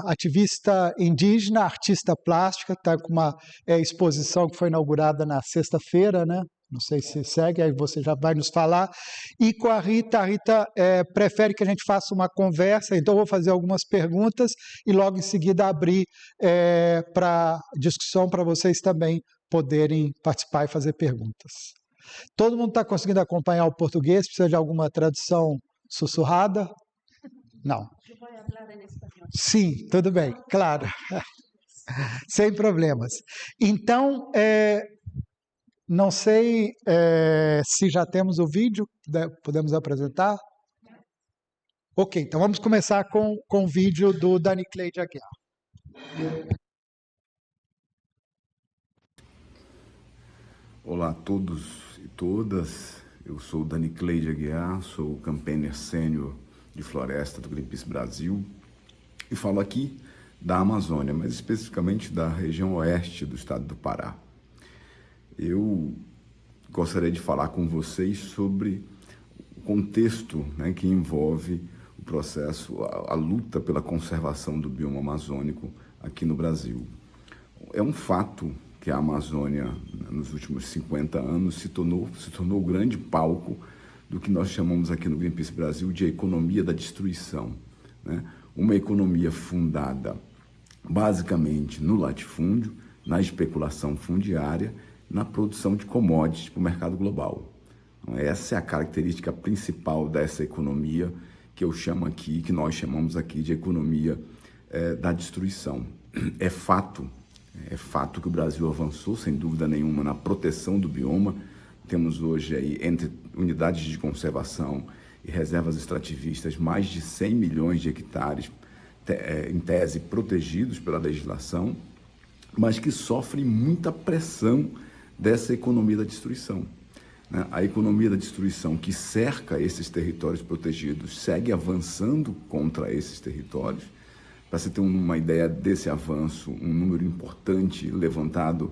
ativista indígena, artista plástica, está com uma exposição que foi inaugurada na sexta-feira, né? Não sei se segue, aí você já vai nos falar. E com a Rita, prefere que a gente faça uma conversa, então vou fazer algumas perguntas e logo em seguida abrir para discussão para vocês também poderem participar e fazer perguntas. Todo mundo está conseguindo acompanhar o português? Precisa de alguma tradução sussurrada? Não. Sim, tudo bem, claro. Sem problemas. Então, não sei se já temos o vídeo, podemos apresentar? Ok, então vamos começar com o vídeo do Dani Cleide Aguiar. Olá a todos e todas, eu sou o Dani Cleide Aguiar, sou o campaigner sênior de floresta do Greenpeace Brasil e falo aqui da Amazônia, mas especificamente da região oeste do estado do Pará. Eu gostaria de falar com vocês sobre o contexto, né, que envolve o processo, a luta pela conservação do bioma amazônico aqui no Brasil. É um fato que a Amazônia, nos últimos 50 anos, se tornou o grande palco do que nós chamamos aqui no Greenpeace Brasil de economia da destruição, né? Uma economia fundada basicamente no latifúndio, na especulação fundiária, na produção de commodities para o mercado global. Então, essa é a característica principal dessa economia que eu chamo aqui, que nós chamamos aqui de economia da destruição. É fato que o Brasil avançou, sem dúvida nenhuma, na proteção do bioma. Temos hoje aí, entre unidades de conservação e reservas extrativistas, mais de 100 milhões de hectares, em tese, protegidos pela legislação, mas que sofrem muita pressão dessa economia da destruição. A economia da destruição que cerca esses territórios protegidos segue avançando contra esses territórios. Para você ter uma ideia desse avanço, um número importante levantado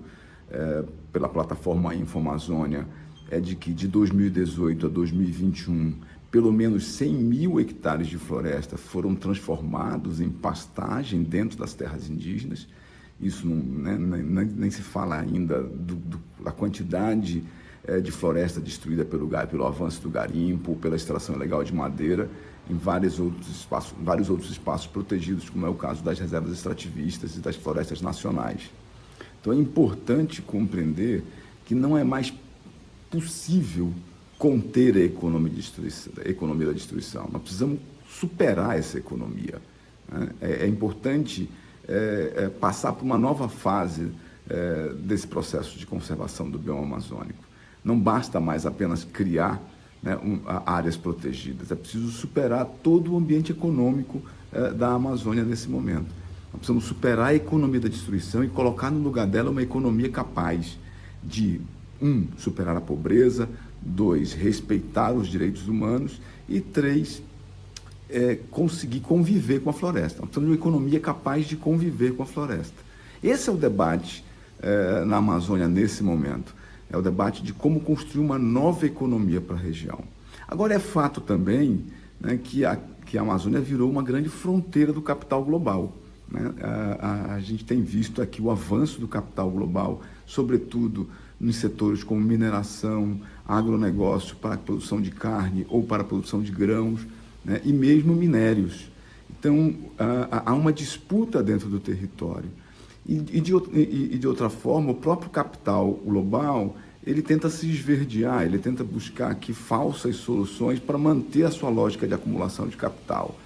pela plataforma InfoAmazônia é de que de 2018 a 2021, pelo menos 100 mil hectares de floresta foram transformados em pastagem dentro das terras indígenas. Isso nem se fala ainda da quantidade de floresta destruída pelo avanço do garimpo, pela extração ilegal de madeira, em vários outros espaços protegidos, como é o caso das reservas extrativistas e das florestas nacionais. Então é importante compreender que não é mais possível conter a economia da destruição. Nós precisamos superar essa economia, né? É importante passar por uma nova fase desse processo de conservação do bioma amazônico. Não basta mais apenas criar, né, áreas protegidas, é preciso superar todo o ambiente econômico da Amazônia nesse momento. Nós precisamos superar a economia da destruição e colocar no lugar dela uma economia capaz de, superar a pobreza, 2, respeitar os direitos humanos e 3, conseguir conviver com a floresta. Nós precisamos de uma economia capaz de conviver com a floresta. Esse é o debate na Amazônia nesse momento. É o debate de como construir uma nova economia para a região. Agora, é fato também, né, que a Amazônia virou uma grande fronteira do capital global, né? A gente tem visto aqui o avanço do capital global, sobretudo nos setores como mineração, agronegócio para a produção de carne ou para a produção de grãos, né, e mesmo minérios. Então, há uma disputa dentro do território. E de outra forma, o próprio capital global, ele tenta se esverdear, ele tenta buscar aqui falsas soluções para manter a sua lógica de acumulação de capital.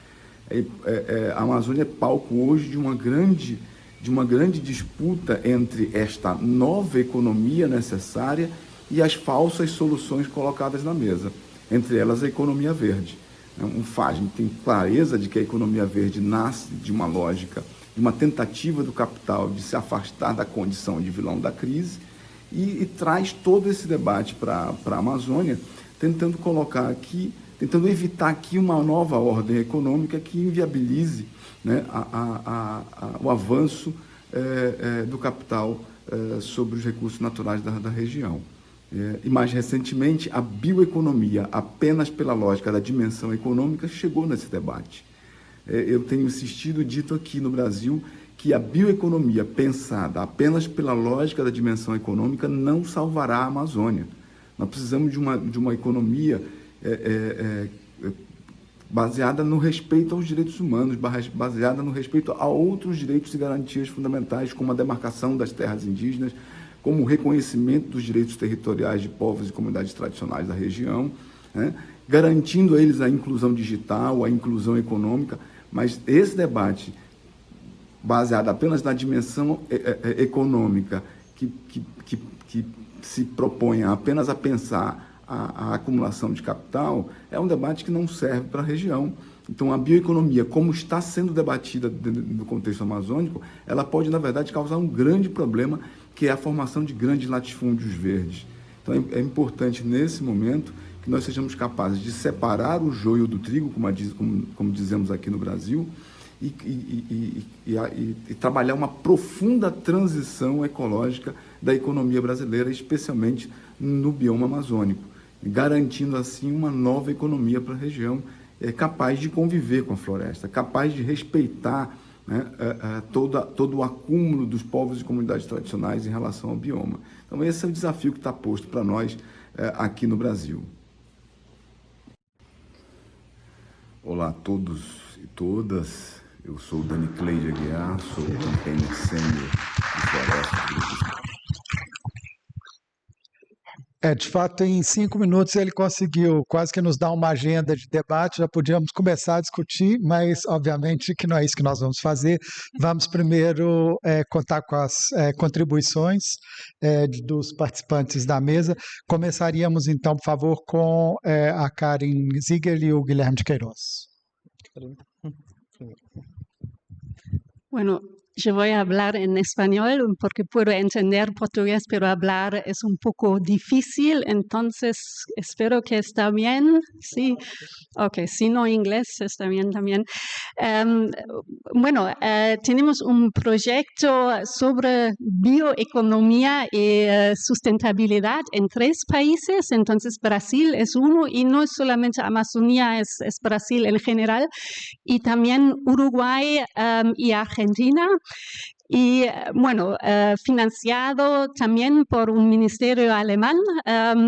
A Amazônia é palco hoje de uma grande disputa entre esta nova economia necessária e as falsas soluções colocadas na mesa, entre elas a economia verde. A gente tem clareza de que a economia verde nasce de uma lógica, de uma tentativa do capital de se afastar da condição de vilão da crise e traz todo esse debate para a Amazônia, tentando evitar aqui uma nova ordem econômica que inviabilize, né, o avanço do capital sobre os recursos naturais da região. E mais recentemente, a bioeconomia, apenas pela lógica da dimensão econômica, chegou nesse debate. eu tenho insistido e dito aqui no Brasil que a bioeconomia pensada apenas pela lógica da dimensão econômica não salvará a Amazônia. Nós precisamos de uma economia baseada no respeito aos direitos humanos, baseada no respeito a outros direitos e garantias fundamentais, como a demarcação das terras indígenas, como o reconhecimento dos direitos territoriais de povos e comunidades tradicionais da região, né? Garantindo a eles a inclusão digital, a inclusão econômica, mas esse debate baseado apenas na dimensão econômica, que se propõe apenas a pensar a acumulação de capital, é um debate que não serve para a região. Então, a bioeconomia, como está sendo debatida no contexto amazônico, ela pode, na verdade, causar um grande problema, que é a formação de grandes latifúndios verdes. Então, é importante, nesse momento, que nós sejamos capazes de separar o joio do trigo, como dizemos aqui no Brasil, e trabalhar uma profunda transição ecológica da economia brasileira, especialmente no bioma amazônico, garantindo assim uma nova economia para a região, capaz de conviver com a floresta, capaz de respeitar, né, todo o acúmulo dos povos e comunidades tradicionais em relação ao bioma. Então esse é o desafio que está posto para nós aqui no Brasil. Olá a todos e todas. Eu sou o Danicleide Aguiar, sou o campaigner sênior de floresta. De fato, em 5 minutos ele conseguiu quase que nos dar uma agenda de debate, já podíamos começar a discutir, mas obviamente que não é isso que nós vamos fazer. Vamos primeiro contar com as contribuições dos participantes da mesa. Começaríamos então, por favor, com a Karen Ziegler e o Guilherme de Queiroz. Bueno, yo voy a hablar en español porque puedo entender portugués, pero hablar es un poco difícil, entonces espero que está bien. Sí, ok, si no inglés está bien también. Bueno, tenemos un proyecto sobre bioeconomía y sustentabilidad en 3 países, entonces Brasil es uno y no es solamente Amazonía, es Brasil en general, y también Uruguay y Argentina. Y bueno, financiado también por un ministerio alemán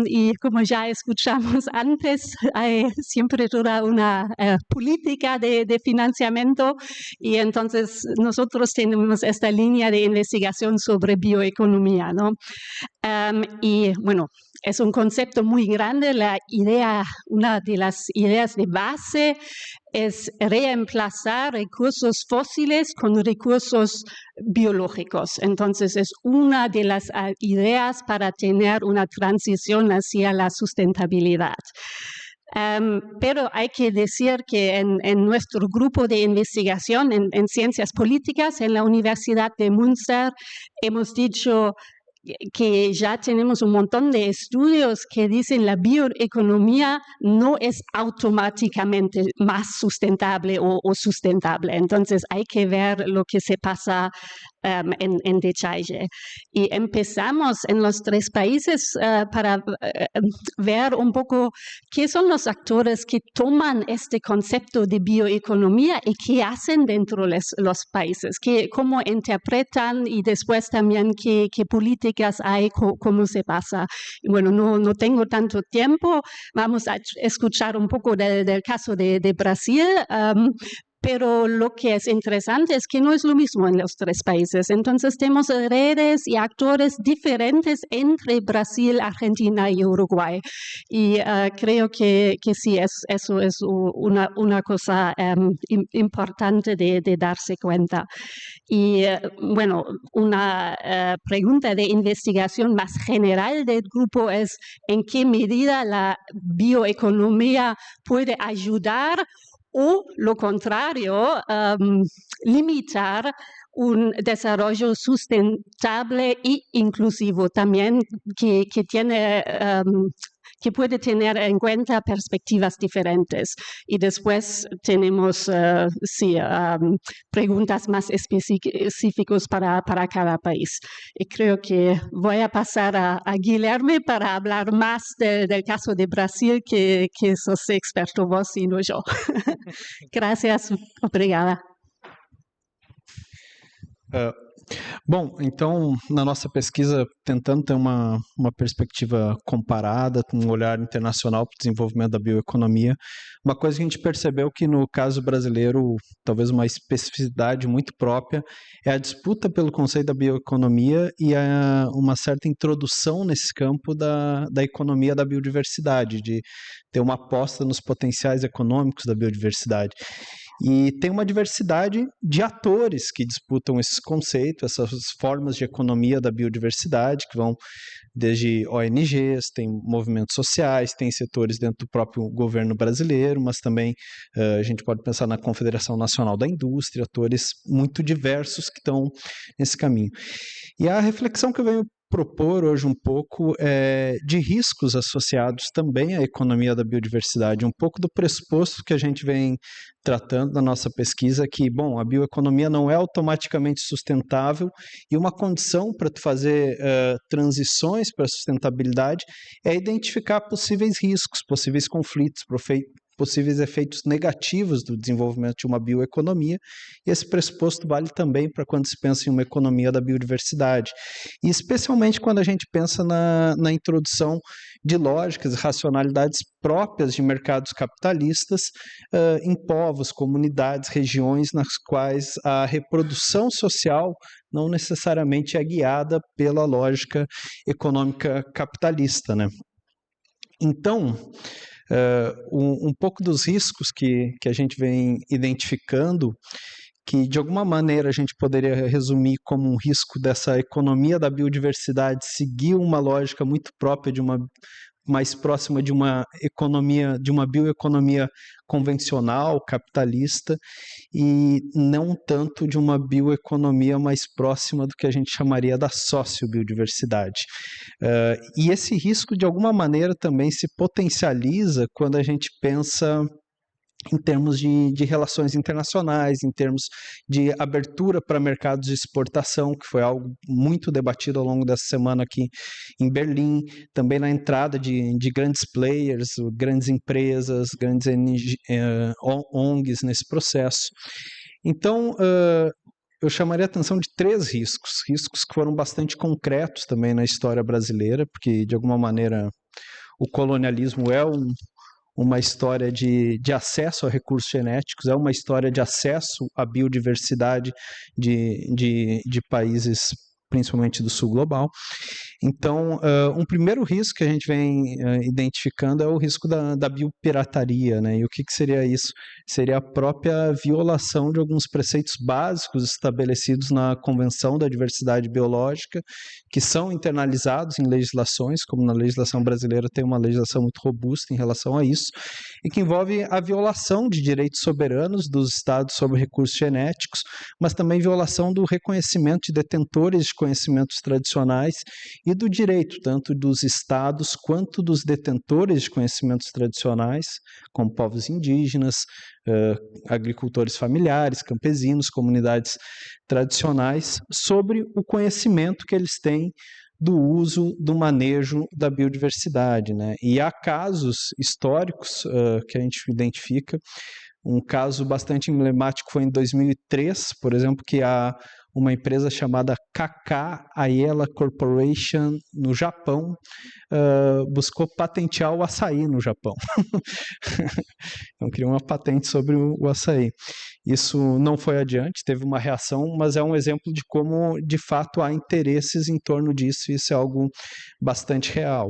y como ya escuchamos antes, hay siempre toda una política de financiamiento y entonces nosotros tenemos esta línea de investigación sobre bioeconomía, ¿no? Y bueno, es un concepto muy grande. Una de las ideas de base es reemplazar recursos fósiles con recursos biológicos. Entonces es una de las ideas para tener una transición hacia la sustentabilidad. Pero hay que decir que en nuestro grupo de investigación en ciencias políticas en la Universidad de Münster hemos dicho que ya tenemos un montón de estudios que dicen la bioeconomía no es automáticamente más sustentable o sustentable. Entonces hay que ver lo que se pasa en detalle. Y empezamos en los 3 países para ver un poco qué son los actores que toman este concepto de bioeconomía y qué hacen dentro de los países, cómo interpretan y después también qué políticas hay, cómo se pasa. Y bueno, no tengo tanto tiempo, vamos a escuchar un poco del caso de Brasil. Pero lo que es interesante es que no es lo mismo en los 3 países. Entonces tenemos redes y actores diferentes entre Brasil, Argentina y Uruguay. Y creo que sí, eso es una cosa importante de darse cuenta. Y bueno, una pregunta de investigación más general del grupo es ¿en qué medida la bioeconomía puede ayudar o lo contrario, limitar un desarrollo sustentable e inclusivo también que que puede tener en cuenta perspectivas diferentes. Y después tenemos preguntas más específicas para cada país. Y creo que voy a pasar a Guilherme para hablar más del caso de Brasil, que sos experto vos y no yo. Gracias, obrigada. Bom, então, na nossa pesquisa, tentando ter uma perspectiva comparada, com um olhar internacional para o desenvolvimento da bioeconomia, uma coisa que a gente percebeu que no caso brasileiro, talvez uma especificidade muito própria, é a disputa pelo conceito da bioeconomia e uma certa introdução nesse campo da economia da biodiversidade, de ter uma aposta nos potenciais econômicos da biodiversidade. E tem uma diversidade de atores que disputam esses conceitos, essas formas de economia da biodiversidade, que vão desde ONGs, tem movimentos sociais, tem setores dentro do próprio governo brasileiro, mas também a gente pode pensar na Confederação Nacional da Indústria, atores muito diversos que estão nesse caminho. E a reflexão que eu venho propor hoje um pouco de riscos associados também à economia da biodiversidade, um pouco do pressuposto que a gente vem tratando na nossa pesquisa, que, bom, a bioeconomia não é automaticamente sustentável e uma condição para tu fazer transições para a sustentabilidade é identificar possíveis riscos, possíveis conflitos, possíveis efeitos negativos do desenvolvimento de uma bioeconomia, e esse pressuposto vale também para quando se pensa em uma economia da biodiversidade, e especialmente quando a gente pensa na introdução de lógicas e racionalidades próprias de mercados capitalistas em povos, comunidades, regiões nas quais a reprodução social não necessariamente é guiada pela lógica econômica capitalista, né? Então, um pouco dos riscos que a gente vem identificando, que de alguma maneira a gente poderia resumir como um risco dessa economia da biodiversidade seguir uma lógica muito própria de uma mais próxima de uma economia, de uma bioeconomia convencional, capitalista, e não tanto de uma bioeconomia mais próxima do que a gente chamaria da sociobiodiversidade. E esse risco, de alguma maneira, também se potencializa quando a gente pensa em termos de relações internacionais, em termos de abertura para mercados de exportação, que foi algo muito debatido ao longo dessa semana aqui em Berlim, também na entrada de grandes players, grandes empresas, grandes ONGs nesse processo. Então, eu chamaria a atenção de 3 riscos que foram bastante concretos também na história brasileira, porque, de alguma maneira, o colonialismo é uma história de acesso a recursos genéticos, é uma história de acesso à biodiversidade de países, principalmente do sul global. Então, um primeiro risco que a gente vem identificando é o risco da biopirataria, né? E o que seria isso? Seria a própria violação de alguns preceitos básicos estabelecidos na Convenção da Diversidade Biológica, que são internalizados em legislações, como na legislação brasileira tem uma legislação muito robusta em relação a isso, e que envolve a violação de direitos soberanos dos estados sobre recursos genéticos, mas também violação do reconhecimento de detentores de conhecimentos tradicionais e do direito, tanto dos estados quanto dos detentores de conhecimentos tradicionais, como povos indígenas, agricultores familiares, campesinos, comunidades tradicionais, sobre o conhecimento que eles têm do uso, do manejo da biodiversidade, né? E há casos históricos que a gente identifica. Um caso bastante emblemático foi em 2003, por exemplo, que há uma empresa chamada KK Ayala Corporation no Japão buscou patentear o açaí no Japão. Então, criou uma patente sobre o açaí. Isso não foi adiante, teve uma reação, mas é um exemplo de como, de fato, há interesses em torno disso, e isso é algo bastante real.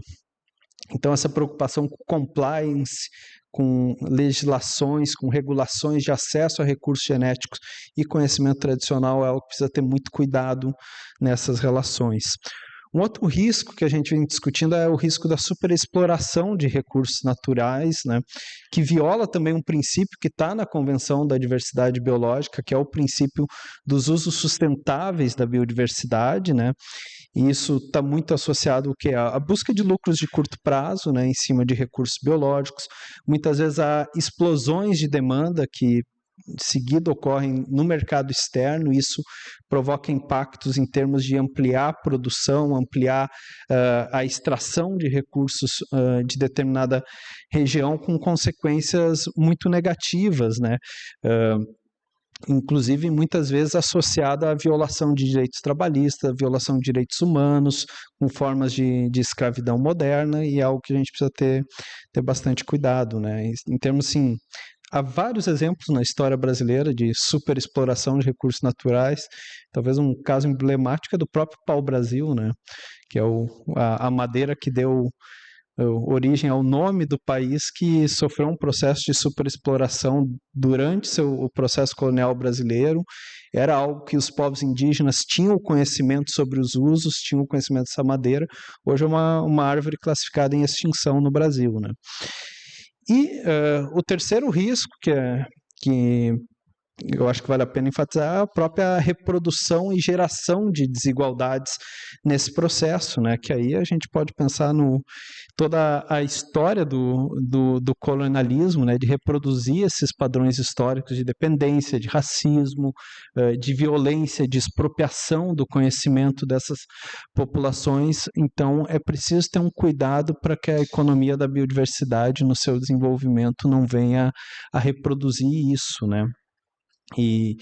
Então, essa preocupação com compliance, com legislações, com regulações de acesso a recursos genéticos e conhecimento tradicional é algo que precisa ter muito cuidado nessas relações. Um outro risco que a gente vem discutindo é o risco da superexploração de recursos naturais, né, que viola também um princípio que está na Convenção da Diversidade Biológica, que é o princípio dos usos sustentáveis da biodiversidade, né, E isso está muito associado ao que? A busca de lucros de curto prazo, né, em cima de recursos biológicos, muitas vezes há explosões de demanda que de seguida ocorrem no mercado externo, isso provoca impactos em termos de ampliar a produção, ampliar a extração de recursos de determinada região com consequências muito negativas, né? Inclusive muitas vezes associada à violação de direitos trabalhistas, violação de direitos humanos, com formas de escravidão moderna, e é algo que a gente precisa ter bastante cuidado, né? Em termos, assim, há vários exemplos na história brasileira de superexploração de recursos naturais. Talvez um caso emblemático é do próprio pau-brasil, né? Que é a madeira que deu origem ao nome do país, que sofreu um processo de superexploração durante o processo colonial brasileiro. Era algo que os povos indígenas tinham conhecimento sobre os usos, tinham conhecimento dessa madeira. Hoje é uma árvore classificada em extinção no Brasil, né? E o terceiro risco que eu acho que vale a pena enfatizar é a própria reprodução e geração de desigualdades nesse processo, né? Que aí a gente pode pensar toda a história do colonialismo, né? De reproduzir esses padrões históricos de dependência, de racismo, de violência, de expropriação do conhecimento dessas populações. Então, é preciso ter um cuidado para que a economia da biodiversidade no seu desenvolvimento não venha a reproduzir isso, né? E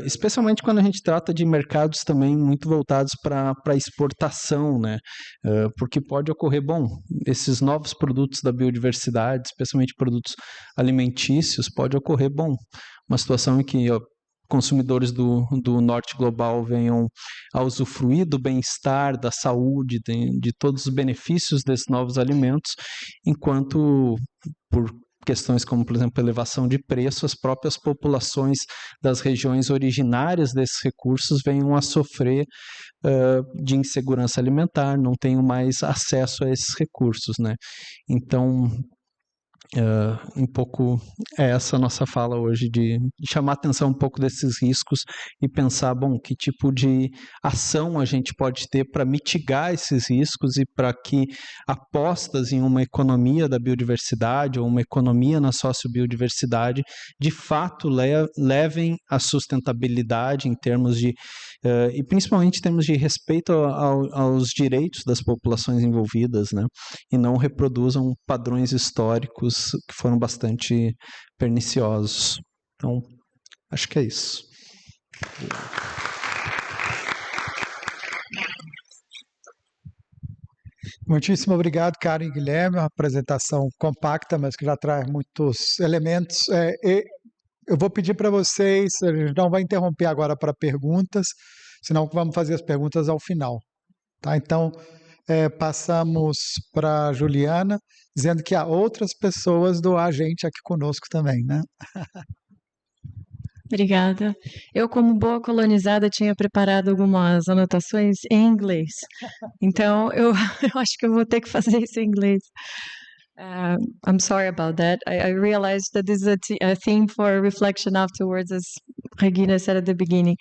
especialmente quando a gente trata de mercados também muito voltados para exportação, né? Porque pode ocorrer, esses novos produtos da biodiversidade, especialmente produtos alimentícios, pode ocorrer, uma situação em que consumidores do norte global venham a usufruir do bem-estar, da saúde, de todos os benefícios desses novos alimentos, enquanto por questões como, por exemplo, elevação de preço, as próprias populações das regiões originárias desses recursos venham a sofrer de insegurança alimentar, não tenham mais acesso a esses recursos, né? Então, um pouco é essa a nossa fala hoje, de chamar atenção um pouco desses riscos e pensar, que tipo de ação a gente pode ter para mitigar esses riscos e para que apostas em uma economia da biodiversidade ou uma economia na sociobiodiversidade de fato levem à sustentabilidade em termos de e principalmente em termos de respeito aos direitos das populações envolvidas, né? E não reproduzam padrões históricos que foram bastante perniciosos. Então, acho que é isso. Muitíssimo obrigado, Karen e Guilherme. Uma apresentação compacta, mas que já traz muitos elementos. Eu vou pedir para vocês, a gente não vai interromper agora para perguntas, senão vamos fazer as perguntas ao final. Tá? Então, passamos para a Juliana, dizendo que há outras pessoas do agente aqui conosco também, né? Obrigada. Eu, como boa colonizada, tinha preparado algumas anotações em inglês. Então, eu acho que eu vou ter que fazer isso em inglês. I'm sorry about that. I realized that this is a theme for reflection afterwards, as Regina said at the beginning.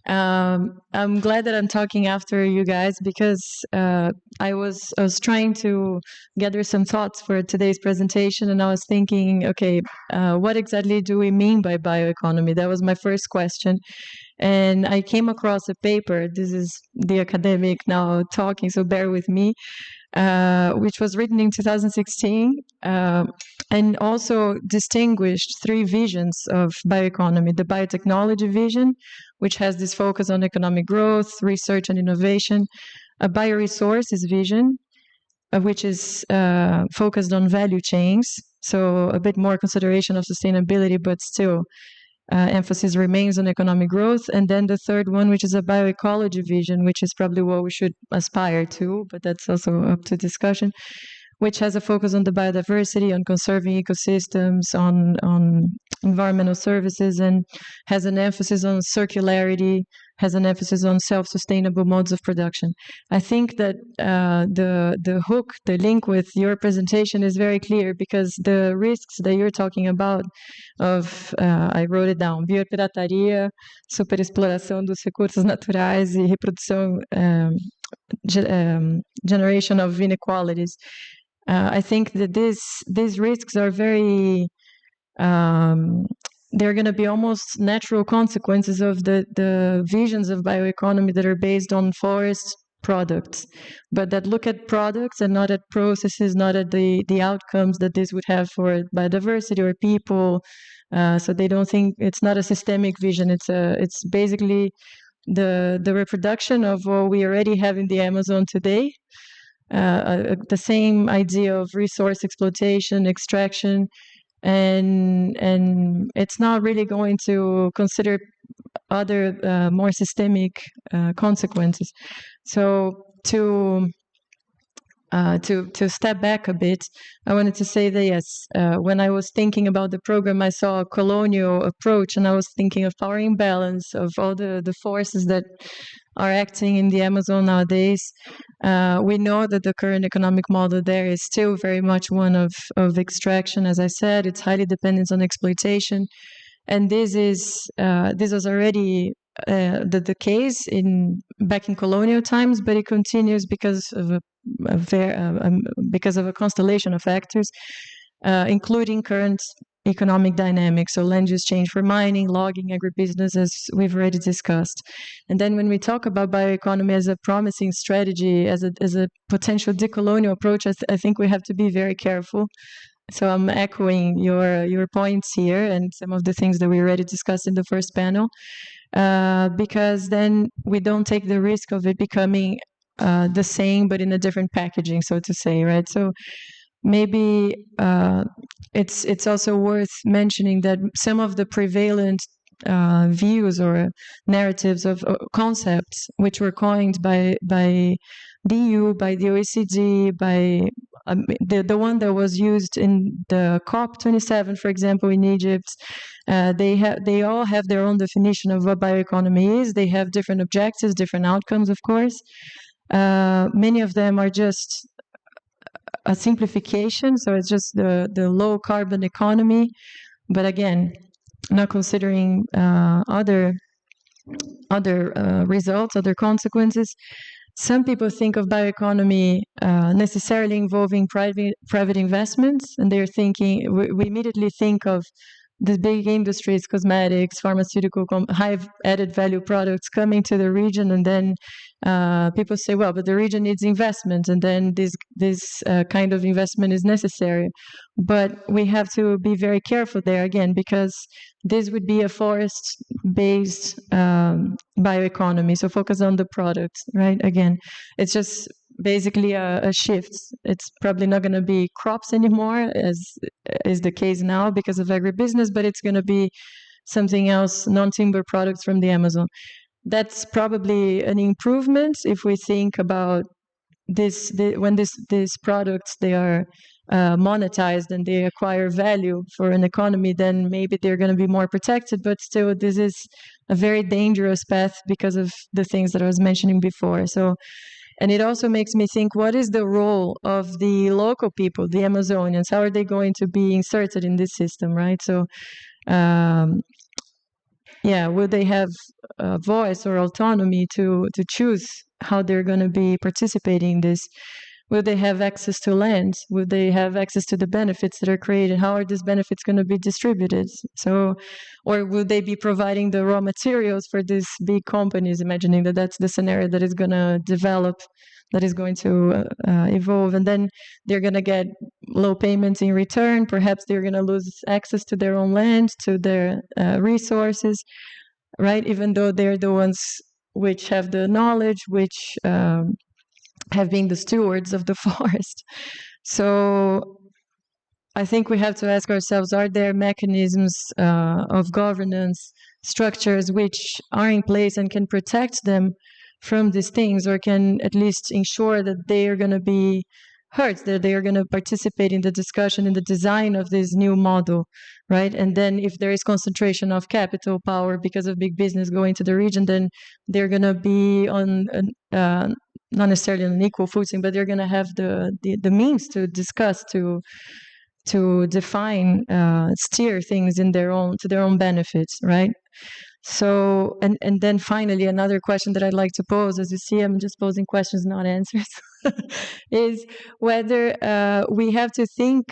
I'm glad that I'm talking after you guys because I was trying to gather some thoughts for today's presentation, and I was thinking, okay, what exactly do we mean by bioeconomy? That was my first question. And I came across a paper, this is the academic now talking, so bear with me, which was written in 2016 and also distinguished three visions of bioeconomy. The biotechnology vision, which has this focus on economic growth, research and innovation. A bioresources vision, which is focused on value chains, so a bit more consideration of sustainability, but still emphasis remains on economic growth. And then the third one, which is a bioecology vision, which is probably what we should aspire to, but that's also up to discussion, which has a focus on the biodiversity, on conserving ecosystems, on environmental services, and has an emphasis on circularity, has an emphasis on self-sustainable modes of production. I think that the hook, the link with your presentation is very clear, because the risks that you're talking about of, I wrote it down, biopirataria, superexploração dos recursos naturais e reprodução generation of inequalities. I think that these risks are very they're going to be almost natural consequences of the visions of bioeconomy that are based on forest products, but that look at products and not at processes, not at the outcomes that this would have for biodiversity or people. So they don't think it's not a systemic vision. It's basically the reproduction of what we already have in the Amazon today. The same idea of resource exploitation, extraction, and it's not really going to consider other more systemic consequences. So to step back a bit, I wanted to say that yes, when I was thinking about the program, I saw a colonial approach, and I was thinking of power imbalance, of all the forces that are acting in the Amazon nowadays. We know that the current economic model there is still very much one of extraction. As I said, it's highly dependent on exploitation, and this was already the case back in colonial times, but it continues because of a constellation of factors, including current economic dynamics, so land use change for mining, logging, agribusiness, as we've already discussed. And then when we talk about bioeconomy as a promising strategy, as a potential decolonial approach, I think we have to be very careful. So I'm echoing your points here and some of the things that we already discussed in the first panel, because then we don't take the risk of it becoming the same but in a different packaging, so to say, right? So maybe it's also worth mentioning that some of the prevalent views or narratives of concepts which were coined by the EU, by the OECD, by the one that was used in the COP27, for example, in Egypt, they all have their own definition of what bioeconomy is. They have different objectives, different outcomes, of course. Many of them are just a simplification, so it's just the low carbon economy, but again, not considering other results, other consequences. Some people think of bioeconomy necessarily involving private investments, and they're thinking, we immediately think of the big industries, cosmetics, pharmaceutical, high added value products coming to the region, and then people say, well, but the region needs investment, and then this kind of investment is necessary. But we have to be very careful there again, because this would be a forest-based bioeconomy, so focus on the products, right? Again, it's just basically a shift. It's probably not going to be crops anymore, as is the case now because of agribusiness, but it's going to be something else, non-timber products from the Amazon. That's probably an improvement if we think about this, when these products, they are monetized and they acquire value for an economy, then maybe they're going to be more protected, but still this is a very dangerous path because of the things that I was mentioning before. So, and it also makes me think, what is the role of the local people, the Amazonians? How are they going to be inserted in this system, right? So, yeah, will they have a voice or autonomy to choose how they're going to be participating in this? Will they have access to land? Will they have access to the benefits that are created? How are these benefits going to be distributed? So, or will they be providing the raw materials for these big companies, imagining that that's the scenario that is going to develop, that is going to evolve, and then they're going to get low payments in return. Perhaps they're going to lose access to their own land, to their resources, right? Even though they're the ones which have the knowledge, which have been the stewards of the forest. So I think we have to ask ourselves, are there mechanisms of governance, structures which are in place and can protect them from these things, or can at least ensure that they are going to be heard, that they are going to participate in the discussion, in the design of this new model, right? And then if there is concentration of capital power because of big business going to the region, then they're going to be on not necessarily on an equal footing, but they're going to have the means to discuss, to define, steer things to their own benefits, right? So, and then finally, another question that I'd like to pose, as you see, I'm just posing questions, not answers, is whether we have to think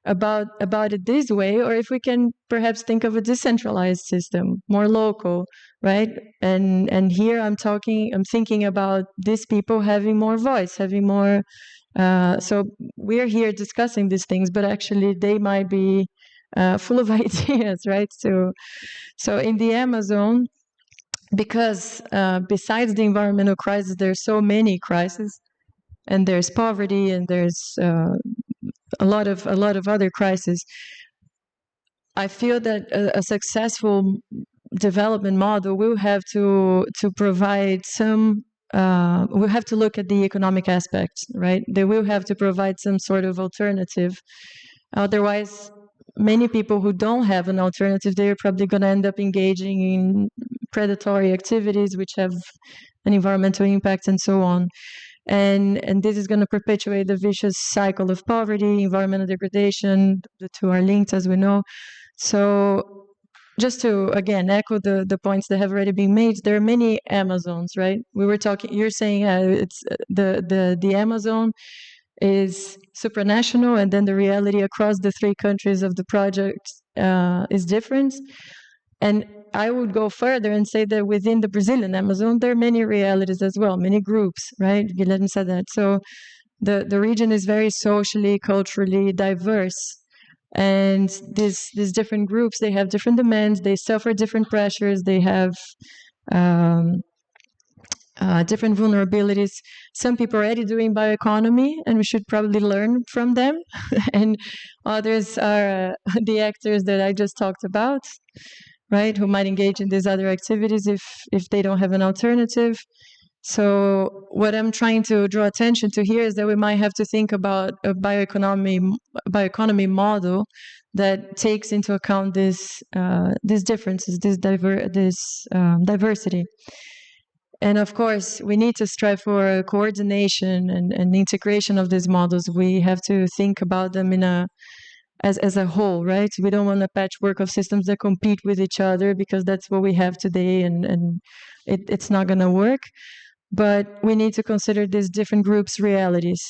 about it this way, or if we can perhaps think of a decentralized system, more local, right? And here I'm thinking about these people having more voice, having more. So we're here discussing these things, but actually they might be full of ideas, right? So in the Amazon, because besides the environmental crisis, there's so many crises, and there's poverty, and there's a lot of other crises. I feel that a successful development model will have to provide some. We'll have to look at the economic aspects, right? They will have to provide some sort of alternative. Otherwise, many people who don't have an alternative, they're probably going to end up engaging in predatory activities which have an environmental impact and so on. And this is going to perpetuate the vicious cycle of poverty, environmental degradation. The two are linked, as we know. So just to, again, echo the points that have already been made, there are many Amazons, right? We were talking, you're saying it's the Amazon is supranational, and then the reality across the 3 countries of the project is different. And I would go further and say that within the Brazilian Amazon, there are many realities as well, many groups, right? Guilherme said that. So the region is very socially, culturally diverse. And these different groups, they have different demands, they suffer different pressures, they have different vulnerabilities. Some people are already doing bioeconomy, and we should probably learn from them. And others are the actors that I just talked about, right, who might engage in these other activities if they don't have an alternative. So what I'm trying to draw attention to here is that we might have to think about a bioeconomy model that takes into account these differences, this diversity. And of course, we need to strive for coordination and integration of these models. We have to think about them as a whole, right? We don't want a patchwork of systems that compete with each other, because that's what we have today, and it's not going to work. But we need to consider these different groups' realities.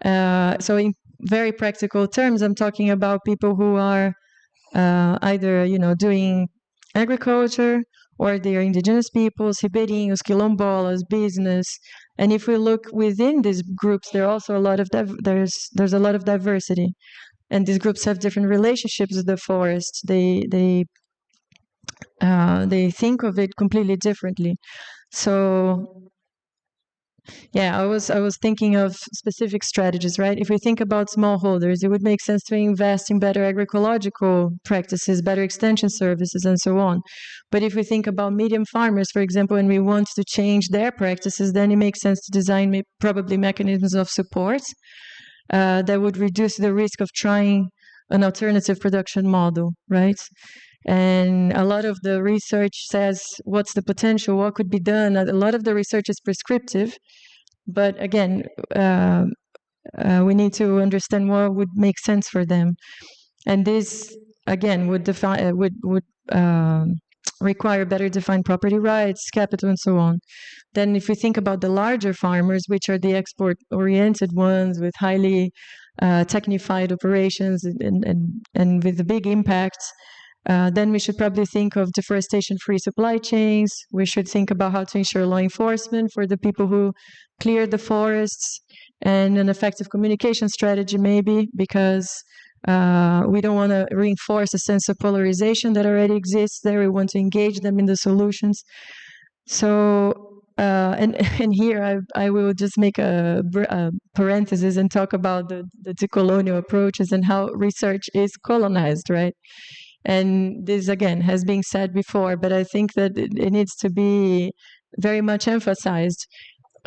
So in very practical terms, I'm talking about people who are either, doing agriculture, or they are indigenous peoples, ribeirinhos, quilombolas, business. And if we look within these groups, there are also a lot of there's a lot of diversity. And these groups have different relationships with the forest. They think of it completely differently. So yeah, I was thinking of specific strategies, right? If we think about smallholders, it would make sense to invest in better agroecological practices, better extension services, and so on. But if we think about medium farmers, for example, and we want to change their practices, then it makes sense to design probably mechanisms of support that would reduce the risk of trying an alternative production model, right? And a lot of the research says what's the potential, what could be done. A lot of the research is prescriptive, but again, we need to understand what would make sense for them. And this, again, would require better defined property rights, capital, and so on. Then if we think about the larger farmers, which are the export-oriented ones with highly technified operations and with the big impacts, then we should probably think of deforestation-free supply chains. We should think about how to ensure law enforcement for the people who clear the forests, and an effective communication strategy maybe, because we don't want to reinforce a sense of polarization that already exists there. We want to engage them in the solutions. So, and here I will just make a parenthesis and talk about the decolonial approaches and how research is colonized, right? And this, again, has been said before, but I think that it needs to be very much emphasized.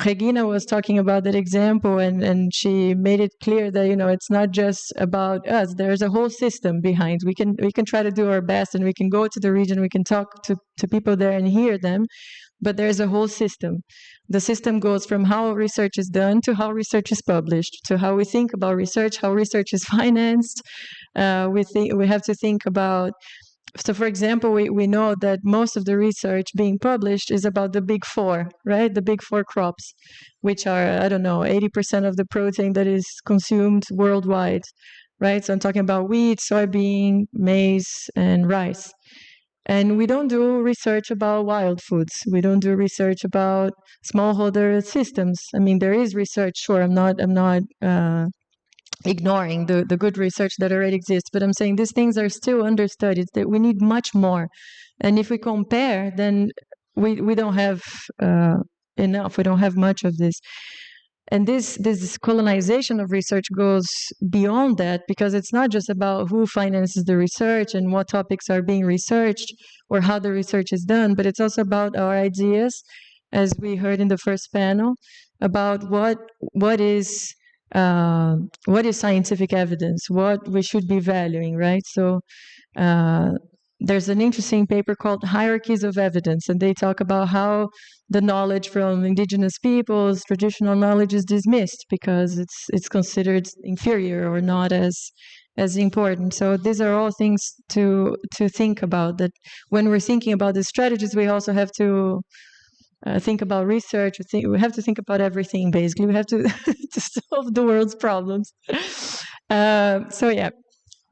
Regina was talking about that example, and she made it clear that, it's not just about us. There's a whole system behind. We can try to do our best, and we can go to the region, we can talk to people there and hear them, but there's a whole system. The system goes from how research is done to how research is published, to how we think about research, how research is financed. We have to think about So, for example, we know that most of the research being published is about the big four, right? The big four crops, which are, I don't know, 80% of the protein that is consumed worldwide, right? So I'm talking about wheat, soybean, maize, and rice. And we don't do research about wild foods. We don't do research about smallholder systems. I mean, there is research, sure. I'm not ignoring the good research that already exists, but I'm saying these things are still understudied, that we need much more. And if we compare, then we don't have enough, we don't have much of this. And this colonization of research goes beyond that, because it's not just about who finances the research and what topics are being researched or how the research is done, but it's also about our ideas, as we heard in the first panel, about what is scientific evidence, what we should be valuing, right? So there's an interesting paper called Hierarchies of Evidence, and they talk about how the knowledge from indigenous peoples, traditional knowledge, is dismissed because it's considered inferior or not as important. So these are all things to think about, that when we're thinking about the strategies, we also have to think about research. We have to think about everything, basically. We have to, to solve the world's problems. So yeah,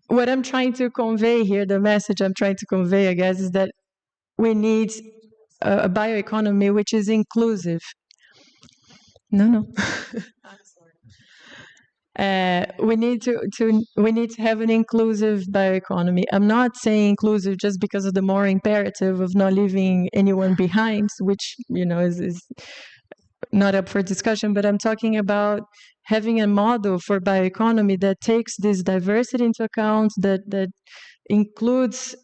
what I'm trying to convey here, the message I'm trying to convey, I guess, is that we need a bioeconomy which is inclusive. No. We need to have an inclusive bioeconomy. I'm not saying inclusive just because of the moral imperative of not leaving anyone behind, which is not up for discussion, but I'm talking about having a model for bioeconomy that takes this diversity into account, that includes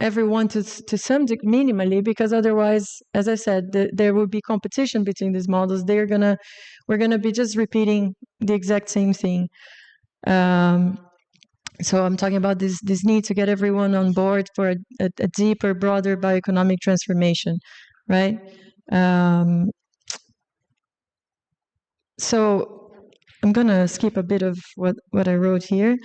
everyone to some degree, minimally, because otherwise, as I said, there will be competition between these models. We're gonna be just repeating the exact same thing. So I'm talking about this need to get everyone on board for a deeper, broader bioeconomic transformation, right? So I'm gonna skip a bit of what I wrote here,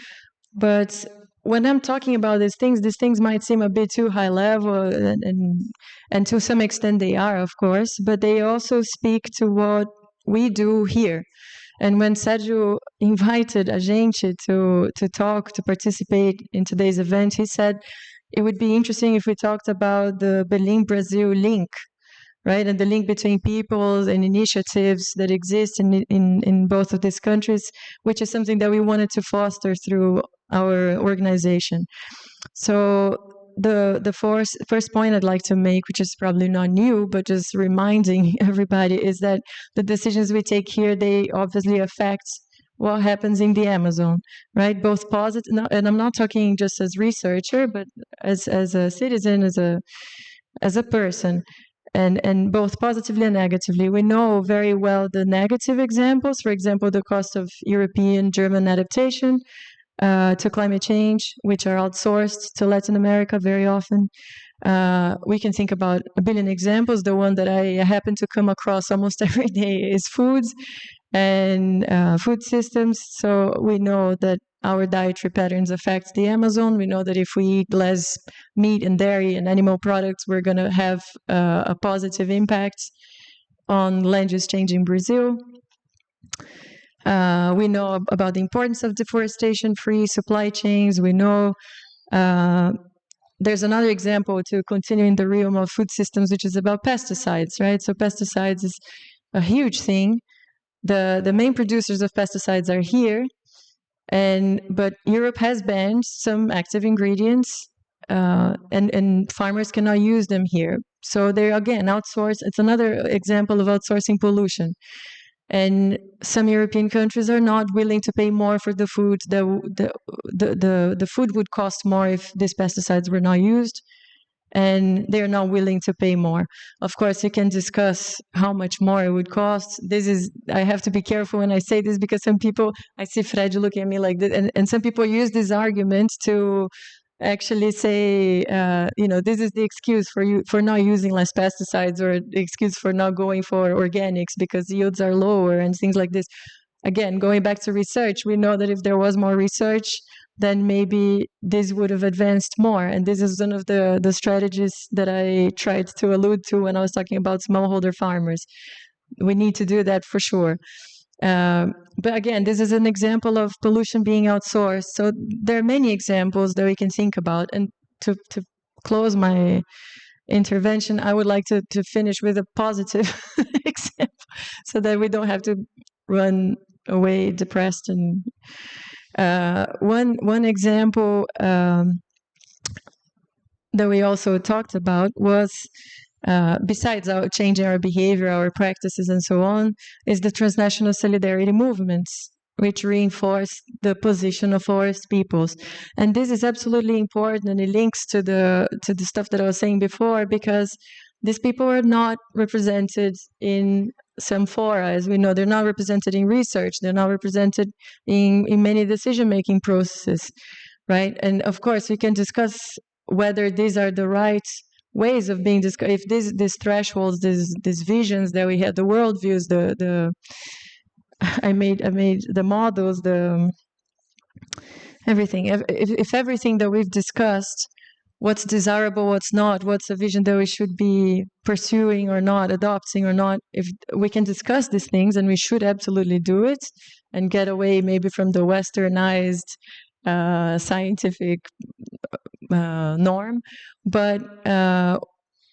but when I'm talking about these things might seem a bit too high level, and to some extent they are, of course, but they also speak to what we do here. And when Sergio invited a gente to participate in today's event, he said it would be interesting if we talked about the Belém-Brazil link, right? And the link between peoples and initiatives that exist in both of these countries, which is something that we wanted to foster through our organization. So the first point I'd like to make, which is probably not new, but just reminding everybody, is that the decisions we take here, they obviously affect what happens in the Amazon, right? Both positive, and I'm not talking just as researcher, but as a citizen, as a person. And both positively and negatively. We know very well the negative examples, for example, the cost of European German adaptation to climate change, which are outsourced to Latin America very often. We can think about a billion examples. The one that I happen to come across almost every day is foods and food systems. So we know that our dietary patterns affect the Amazon. We know that if we eat less meat and dairy and animal products, we're going to have a positive impact on land use change in Brazil. We know about the importance of deforestation-free supply chains. We know there's another example to continue in the realm of food systems, which is about pesticides, right? So pesticides is a huge thing. The main producers of pesticides are here, but Europe has banned some active ingredients, and farmers cannot use them here. So they're, again, outsourced. It's another example of outsourcing pollution. And some European countries are not willing to pay more for the food. The food would cost more if these pesticides were not used, and they're not willing to pay more. Of course, you can discuss how much more it would cost. I have to be careful when I say this, because some people, I see Fred looking at me like this, and some people use this argument to actually say, this is the excuse for not using less pesticides, or the excuse for not going for organics because yields are lower and things like this. Again, going back to research, we know that if there was more research, then maybe this would have advanced more. And this is one of the strategies that I tried to allude to when I was talking about smallholder farmers. We need to do that for sure. But again, this is an example of pollution being outsourced. So there are many examples that we can think about. And to close my intervention, I would like to finish with a positive example so that we don't have to run away depressed. And one example that we also talked about was, besides changing our behavior, our practices, and so on, is the transnational solidarity movements, which reinforce the position of forest peoples. And this is absolutely important, and it links to the stuff that I was saying before, because these people are not represented in some fora. As we know, they're not represented in research, they're not represented in many decision-making processes, right? And of course, we can discuss whether these are the right ways of being discussed, if these thresholds, these visions that we had, the worldviews, I made the models, everything. If everything that we've discussed, what's desirable, what's not, what's a vision that we should be pursuing or not, adopting or not, if we can discuss these things, and we should absolutely do it and get away maybe from the westernized scientific norm. But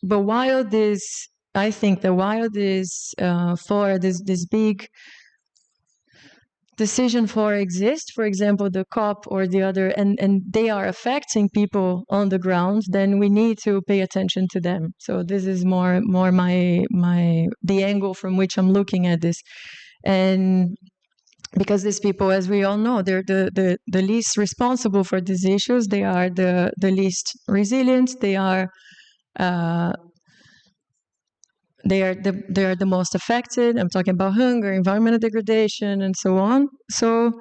while this, I think that while this for this big decision for exist, for example, the COP or the other, and they are affecting people on the ground, then we need to pay attention to them. So this is more the angle from which I'm looking at this. And because these people, as we all know, they're the least responsible for these issues. They are the least resilient. They are the most affected. I'm talking about hunger, environmental degradation, and so on. So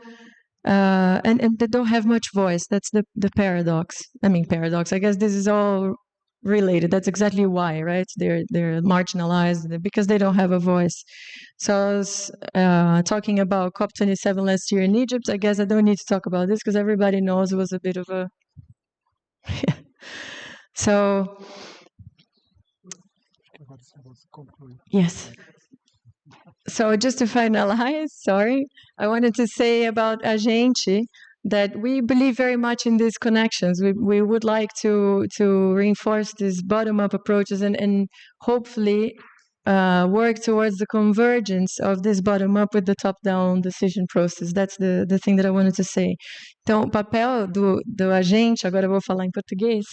and they don't have much voice. That's the paradox. I mean, paradox. I guess this is all related. That's exactly why, right? They're marginalized because they don't have a voice. So I was talking about COP27 last year in Egypt. I guess I don't need to talk about this because everybody knows it was a bit of a so yes. So just to finalize, sorry, I wanted to say about A Gente that we believe very much in these connections. We would like to reinforce these bottom-up approaches and hopefully work towards the convergence of this bottom-up with the top-down decision process. That's the thing that I wanted to say. Então, o papel do A Gente, agora eu vou falar em português,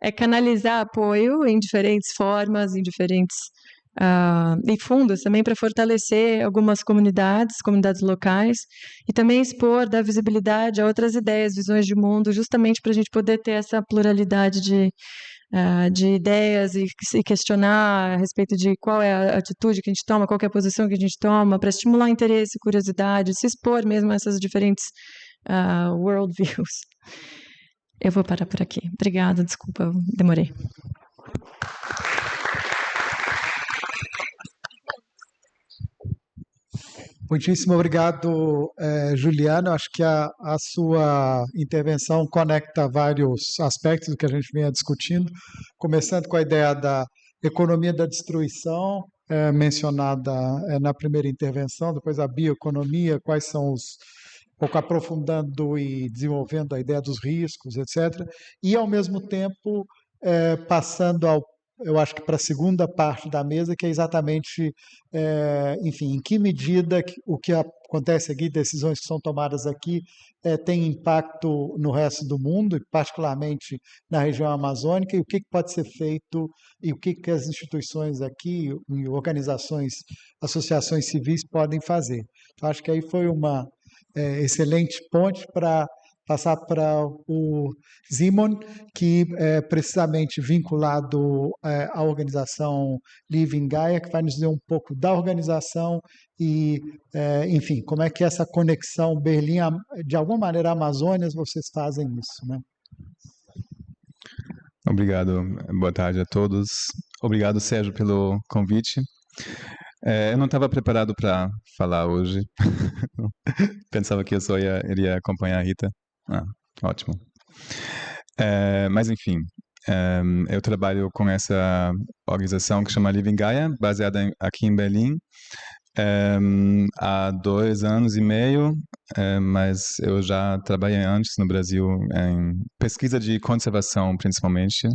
é canalizar apoio em diferentes formas, em diferentes e fundos também para fortalecer algumas comunidades locais e também expor, dar visibilidade a outras ideias, visões de mundo, justamente para a gente poder ter essa pluralidade de ideias e se questionar a respeito de qual é a atitude que a gente toma, qual é a posição que a gente toma, para estimular interesse, curiosidade, se expor mesmo a essas diferentes worldviews. Eu vou parar por aqui. Obrigada, desculpa, demorei. Muitíssimo obrigado, Juliana. Acho que a sua intervenção conecta vários aspectos do que a gente vinha discutindo, começando com a ideia da economia da destruição, mencionada na primeira intervenção, depois a bioeconomia, quais são um pouco aprofundando e desenvolvendo a ideia dos riscos, etc. E, ao mesmo tempo, passando eu acho que para a segunda parte da mesa, que é exatamente, enfim, em que medida o que acontece aqui, decisões que são tomadas aqui, tem impacto no resto do mundo, e particularmente na região amazônica, e o que pode ser feito, e o que as instituições aqui, e organizações, associações civis podem fazer. Então, acho que aí foi uma excelente ponte para passar para o Simon, que é precisamente vinculado à organização Living Gaia, que vai nos dizer um pouco da organização e, enfim, como é que essa conexão Berlim, de alguma maneira, Amazônias, vocês fazem isso, né? Obrigado, boa tarde a todos. Obrigado, Sérgio, pelo convite. Eu não estava preparado para falar hoje. Pensava que eu só iria acompanhar a Rita. Ótimo. Mas, enfim, eu trabalho com essa organização que chama Living Gaia, baseada aqui em Berlim, há 2 anos e meio, mas eu já trabalhei antes no Brasil em pesquisa de conservação, principalmente,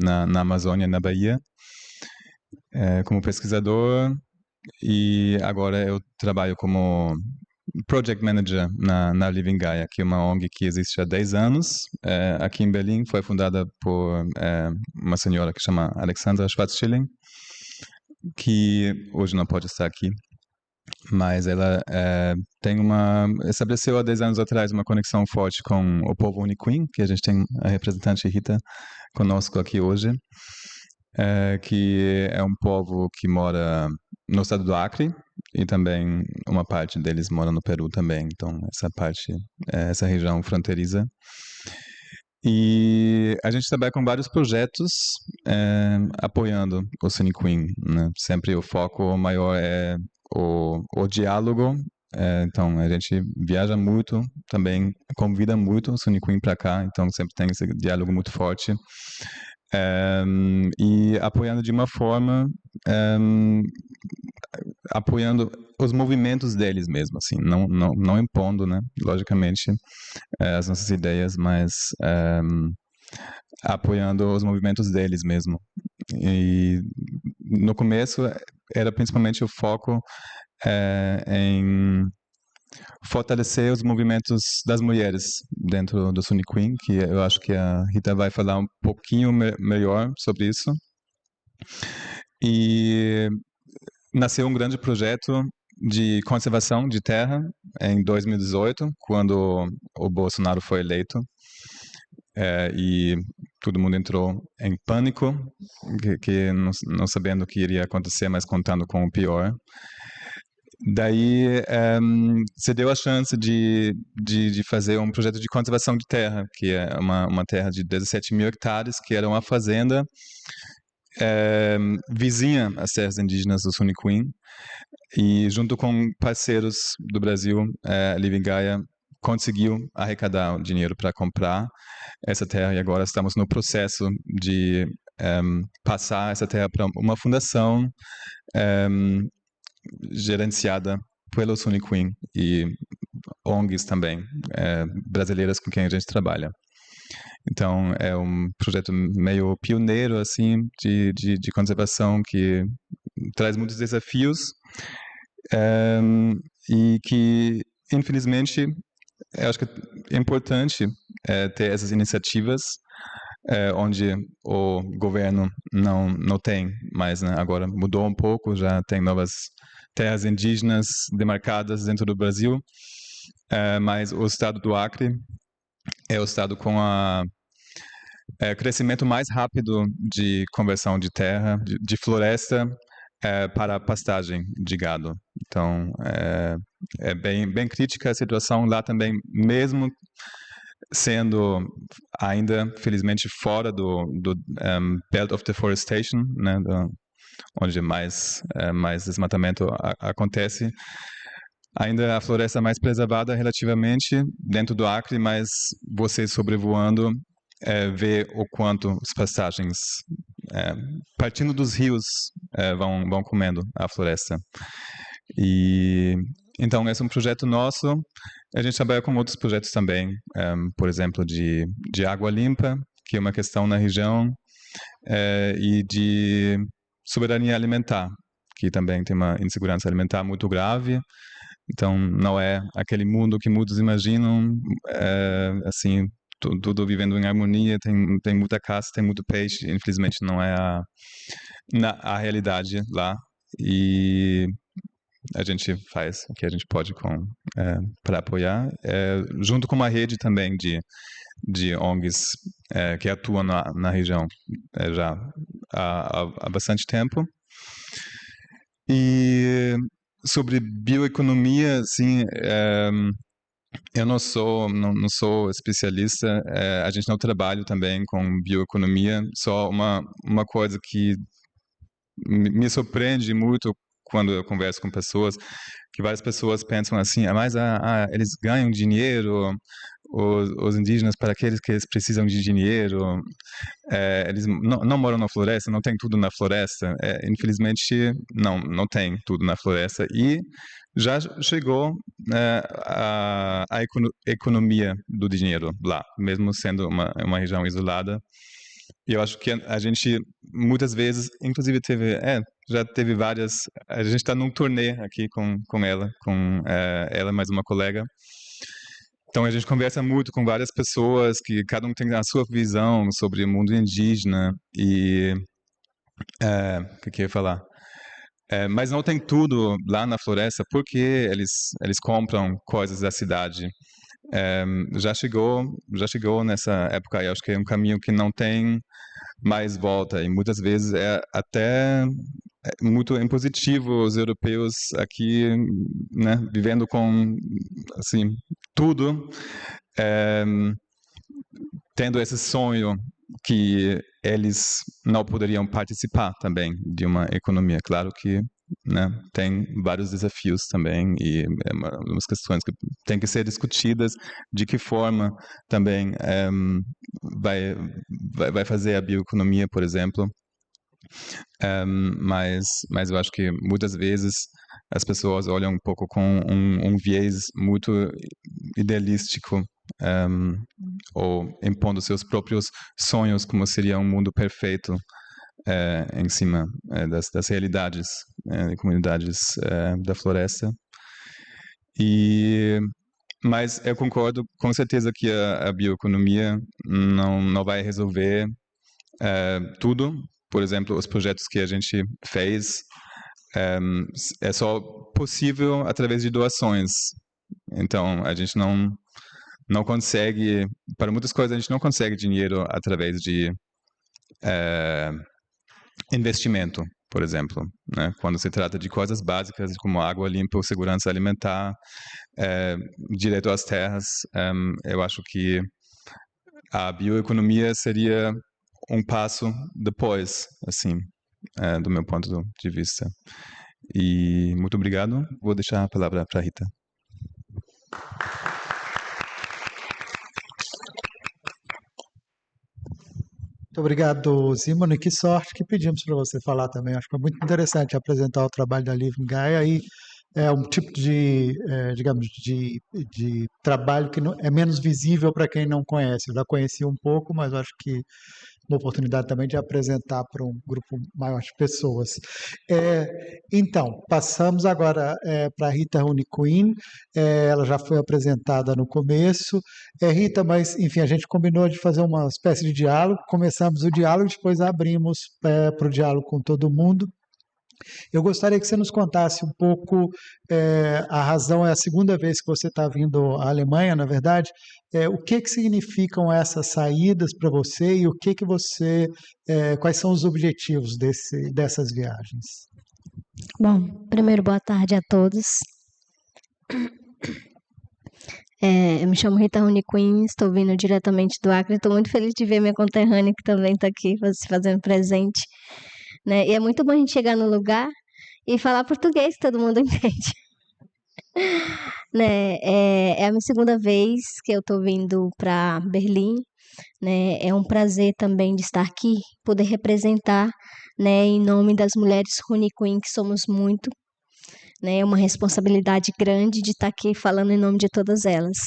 na Amazônia, na Bahia, como pesquisador, e agora eu trabalho como Project Manager na Living Gaia, que é uma ONG que existe há 10 anos, aqui em Berlim, foi fundada por uma senhora que chama Alexandra Schwarzschilling, que hoje não pode estar aqui, mas ela estabeleceu há 10 anos atrás uma conexão forte com o povo Uniquim, que a gente tem a representante Rita conosco aqui hoje, que é um povo que mora no estado do Acre, e também uma parte deles mora no Peru também, então essa região fronteiriça. E a gente trabalha com vários projetos apoiando o Uniquim, né? Sempre o foco maior é o diálogo, então a gente viaja muito, também convida muito o Uniquim para cá, então sempre tem esse diálogo muito forte. E apoiando de uma forma, apoiando os movimentos deles mesmo, assim, não impondo, né, logicamente, as nossas ideias, mas apoiando os movimentos deles mesmo. E no começo era principalmente o foco em fortalecer os movimentos das mulheres dentro do Uniquim, que eu acho que a Rita vai falar um pouquinho melhor sobre isso. E nasceu um grande projeto de conservação de terra em 2018, quando o Bolsonaro foi eleito, e todo mundo entrou em pânico, que não sabendo o que iria acontecer, mas contando com o pior. Daí se deu a chance de fazer um projeto de conservação de terra, que é uma terra de 17 mil hectares, que era uma fazenda vizinha às terras indígenas do Uniquim, e junto com parceiros do Brasil, a Living Gaia conseguiu arrecadar o dinheiro para comprar essa terra, e agora estamos no processo de passar essa terra para uma fundação gerenciada pelo Uniquim e ONGs também, brasileiras com quem a gente trabalha. Então, é um projeto meio pioneiro, assim, de conservação, que traz muitos desafios, e que, infelizmente, eu acho que é importante ter essas iniciativas, onde o governo não tem mais, né? Agora mudou um pouco, já tem novas terras indígenas demarcadas dentro do Brasil, mas o estado do Acre é o estado com o crescimento mais rápido de conversão de terra, de floresta, para pastagem de gado. Então, é bem crítica a situação lá também, mesmo sendo ainda, felizmente, fora do Belt of Deforestation, né, onde mais desmatamento acontece. Ainda a floresta mais preservada relativamente dentro do Acre, mas você sobrevoando vê o quanto as pastagens, partindo dos rios, vão comendo a floresta. E então esse é um projeto nosso. A gente trabalha com outros projetos também, por exemplo, de água limpa, que é uma questão na região, e de soberania alimentar, que também tem uma insegurança alimentar muito grave. Então, não é aquele mundo que muitos imaginam, assim, tudo vivendo em harmonia, tem muita caça, tem muito peixe. Infelizmente, não é a realidade lá. E a gente faz o que a gente pode para apoiar, junto com uma rede também de ONGs que atuam na região já há bastante tempo. E sobre bioeconomia, assim, eu não sou especialista, a gente não trabalha também com bioeconomia, só uma coisa que me surpreende muito quando eu converso com pessoas, que várias pessoas pensam assim, mas eles ganham dinheiro, os indígenas, para aqueles que eles precisam de dinheiro, eles não moram na floresta, não tem tudo na floresta. Infelizmente, não tem tudo na floresta. E já chegou a economia do dinheiro lá, mesmo sendo uma região isolada. E eu acho que a gente, muitas vezes, inclusive já teve várias... A gente está num turnê aqui com ela e mais uma colega. Então, a gente conversa muito com várias pessoas que cada um tem a sua visão sobre o mundo indígena e... o que eu ia falar? Mas não tem tudo lá na floresta porque eles compram coisas da cidade. Já chegou nessa época, eu acho que é um caminho que não tem mais volta, e muitas vezes é até muito impositivo os europeus aqui, né, vivendo com, assim, tudo, tendo esse sonho que eles não poderiam participar também de uma economia. Claro que, né, tem vários desafios também e umas questões que têm que ser discutidas, de que forma também vai fazer a bioeconomia, por exemplo. Mas eu acho que muitas vezes as pessoas olham um pouco com um viés muito idealístico, ou impondo seus próprios sonhos como seria um mundo perfeito em cima das realidades de comunidades da floresta. Mas eu concordo com certeza que a bioeconomia não vai resolver tudo. Por exemplo, os projetos que a gente fez é só possível através de doações. Então, a gente não consegue, para muitas coisas, a gente não consegue dinheiro através de investimento, por exemplo, né? Quando se trata de coisas básicas como água limpa ou segurança alimentar, direito às terras, eu acho que a bioeconomia seria um passo depois, assim, do meu ponto de vista. E muito obrigado. Vou deixar a palavra para a Rita. Muito obrigado, Simone. Que sorte que pedimos para você falar também. Acho que foi muito interessante apresentar o trabalho da Living Gaia e é um tipo de, digamos, de trabalho que é menos visível para quem não conhece. Eu já conheci um pouco, mas acho que uma oportunidade também de apresentar para um grupo maior de pessoas. Então, passamos agora para a Rita Runicuin. Ela já foi apresentada no começo. Rita, mas, enfim, a gente combinou de fazer uma espécie de diálogo. Começamos o diálogo e depois abrimos para o diálogo com todo mundo. Eu gostaria que você nos contasse um pouco, a razão, é a segunda vez que você está vindo à Alemanha, na verdade, o que significam essas saídas para você e o que você, quais são os objetivos dessas viagens? Bom, primeiro, boa tarde a todos. Eu me chamo Rita Runicuin, estou vindo diretamente do Acre, estou muito feliz de ver minha conterrânea que também está aqui se fazendo presente. Né? E é muito bom a gente chegar no lugar e falar português, todo mundo entende. Né? É a minha segunda vez que eu estou vindo para Berlim. Né? É um prazer também de estar aqui, poder representar, né, em nome das mulheres Runicuin, que somos muito. Né? É uma responsabilidade grande de estar aqui falando em nome de todas elas.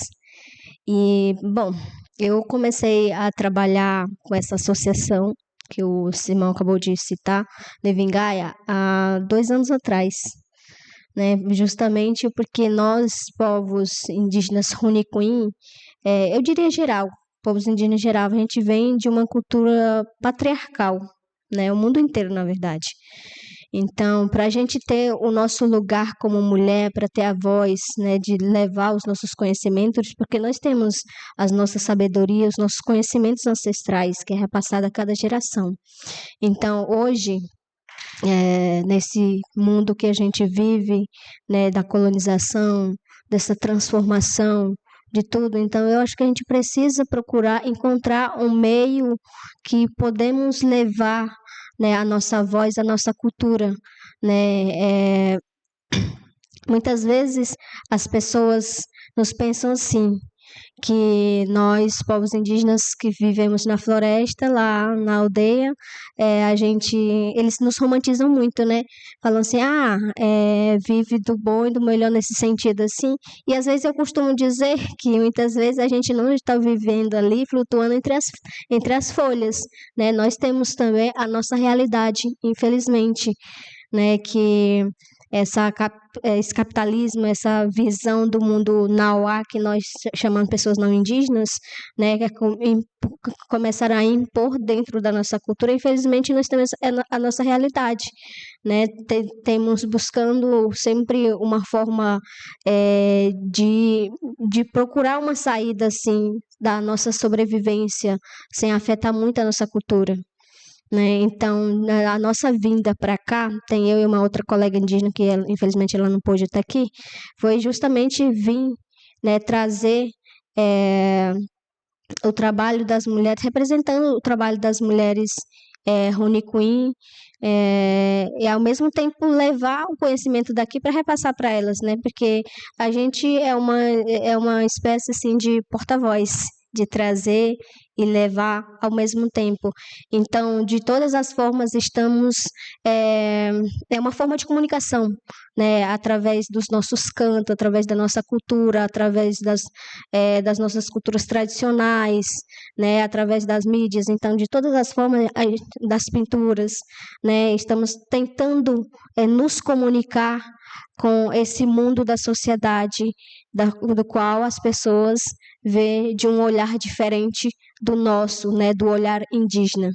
E, bom, eu comecei a trabalhar com essa associação que o Simão acabou de citar, Living Gaia, há 2 anos atrás, né? Justamente porque nós, povos indígenas Runicuin, eu diria geral, povos indígenas geral, a gente vem de uma cultura patriarcal, né? O mundo inteiro, na verdade. Então, para a gente ter o nosso lugar como mulher, para ter a voz, né, de levar os nossos conhecimentos, porque nós temos as nossas sabedorias, os nossos conhecimentos ancestrais, que é repassado a cada geração. Então, hoje, nesse mundo que a gente vive, né, da colonização, dessa transformação, de tudo, então eu acho que a gente precisa procurar encontrar um meio que podemos levar, né, a nossa voz, a nossa cultura, né? Muitas vezes as pessoas nos pensam assim, que nós, povos indígenas que vivemos na floresta, lá na aldeia, eles nos romantizam muito, né? Falam assim, vive do bom e do melhor nesse sentido, assim. E às vezes eu costumo dizer que muitas vezes a gente não está vivendo ali, flutuando entre as folhas, né? Nós temos também a nossa realidade, infelizmente, né? Que esse capitalismo, essa visão do mundo nauá, que nós chamamos pessoas não indígenas, né, que começaram a impor dentro da nossa cultura. Infelizmente, nós temos a nossa realidade, né? Temos buscando sempre uma forma de procurar uma saída, assim, da nossa sobrevivência, sem afetar muito a nossa cultura. Né? Então, a nossa vinda para cá, tem eu e uma outra colega indígena, que infelizmente ela não pôde estar aqui, foi justamente vir, né, trazer o trabalho das mulheres, representando o trabalho das mulheres Runicuim, e ao mesmo tempo levar o conhecimento daqui para repassar para elas, né? Porque a gente é uma espécie assim de porta-voz, de trazer e levar ao mesmo tempo. Então, de todas as formas, estamos... É uma forma de comunicação, né? Através dos nossos cantos, através da nossa cultura, através das nossas culturas tradicionais, né? Através das mídias. Então, de todas as formas, das pinturas, né? Estamos tentando nos comunicar com esse mundo da sociedade, do qual as pessoas vê de um olhar diferente do nosso, né, do olhar indígena.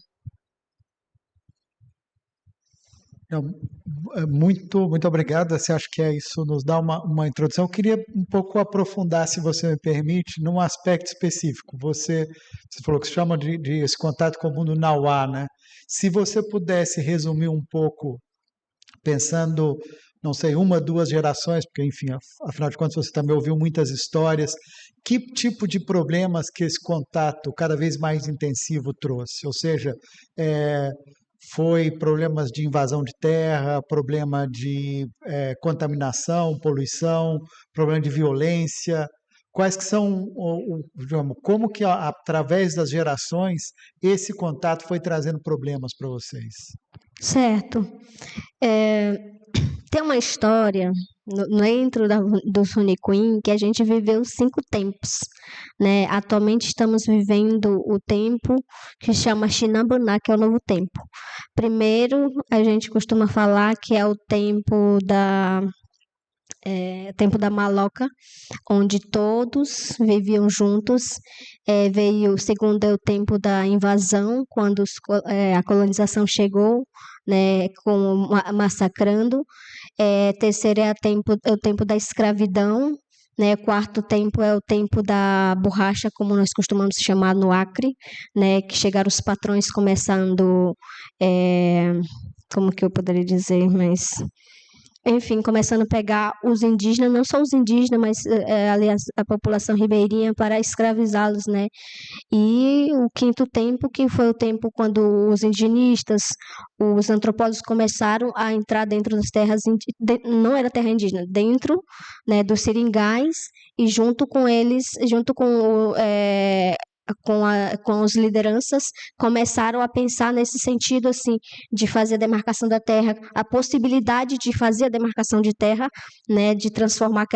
Muito obrigado. Você acha que isso nos dá uma introdução? Eu queria um pouco aprofundar, se você me permite, num aspecto específico. Você falou que se chama de esse contato com o mundo nauá, né? Se você pudesse resumir um pouco, pensando, não sei, 1, 2 gerações, porque, enfim, afinal de contas, você também ouviu muitas histórias. Que tipo de problemas que esse contato cada vez mais intensivo trouxe? Ou seja, foi problemas de invasão de terra, problema de contaminação, poluição, problema de violência. Quais que são, digamos, como que através das gerações esse contato foi trazendo problemas para vocês? Certo. Tem uma história dentro dos Runicuim que a gente viveu 5 tempos, né? Atualmente estamos vivendo o tempo que chama Xinambuná, que é o novo tempo. Primeiro, a gente costuma falar que é o tempo da Maloca, onde todos viviam juntos. Veio, segundo, é o tempo da invasão, quando a colonização chegou, né, massacrando. Terceiro é o tempo da escravidão, né? Quarto tempo é o tempo da borracha, como nós costumamos chamar no Acre, né? Que chegaram os patrões começando, como que eu poderia dizer, mas... Enfim, começando a pegar os indígenas, não só os indígenas, mas aliás, a população ribeirinha, para escravizá-los, né? E o quinto tempo, que foi o tempo quando os indigenistas, os antropólogos começaram a entrar dentro das terras, não era terra indígena, dentro, né, dos seringais, e junto com eles, junto com as lideranças, começaram a pensar nesse sentido, assim, de fazer a demarcação da terra, a possibilidade de fazer a demarcação de terra, né, de transformar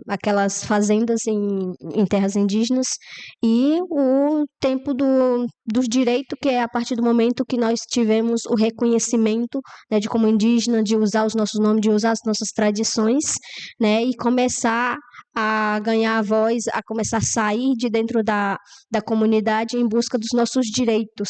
aquelas fazendas em terras indígenas, e o tempo dos direitos, que é a partir do momento que nós tivemos o reconhecimento, né, de como indígena, de usar os nossos nomes, de usar as nossas tradições, né, e começar a ganhar a voz, a começar a sair de dentro da comunidade em busca dos nossos direitos.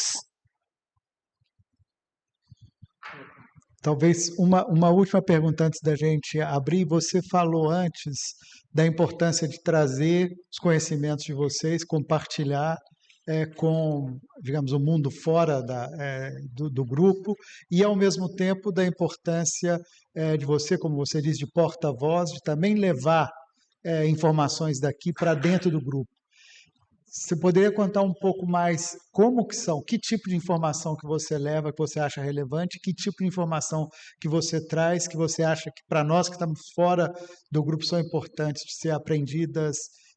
Talvez uma última pergunta antes da gente abrir. Você falou antes da importância de trazer os conhecimentos de vocês, compartilhar com, digamos, o mundo fora do grupo, e ao mesmo tempo da importância de você, como você diz, de porta-voz, de também levar informações daqui para dentro do grupo. Você poderia contar um pouco mais como que são, que tipo de informação que você leva, que você acha relevante, que tipo de informação que você traz, que você acha que para nós que estamos fora do grupo são importantes de ser aprendidas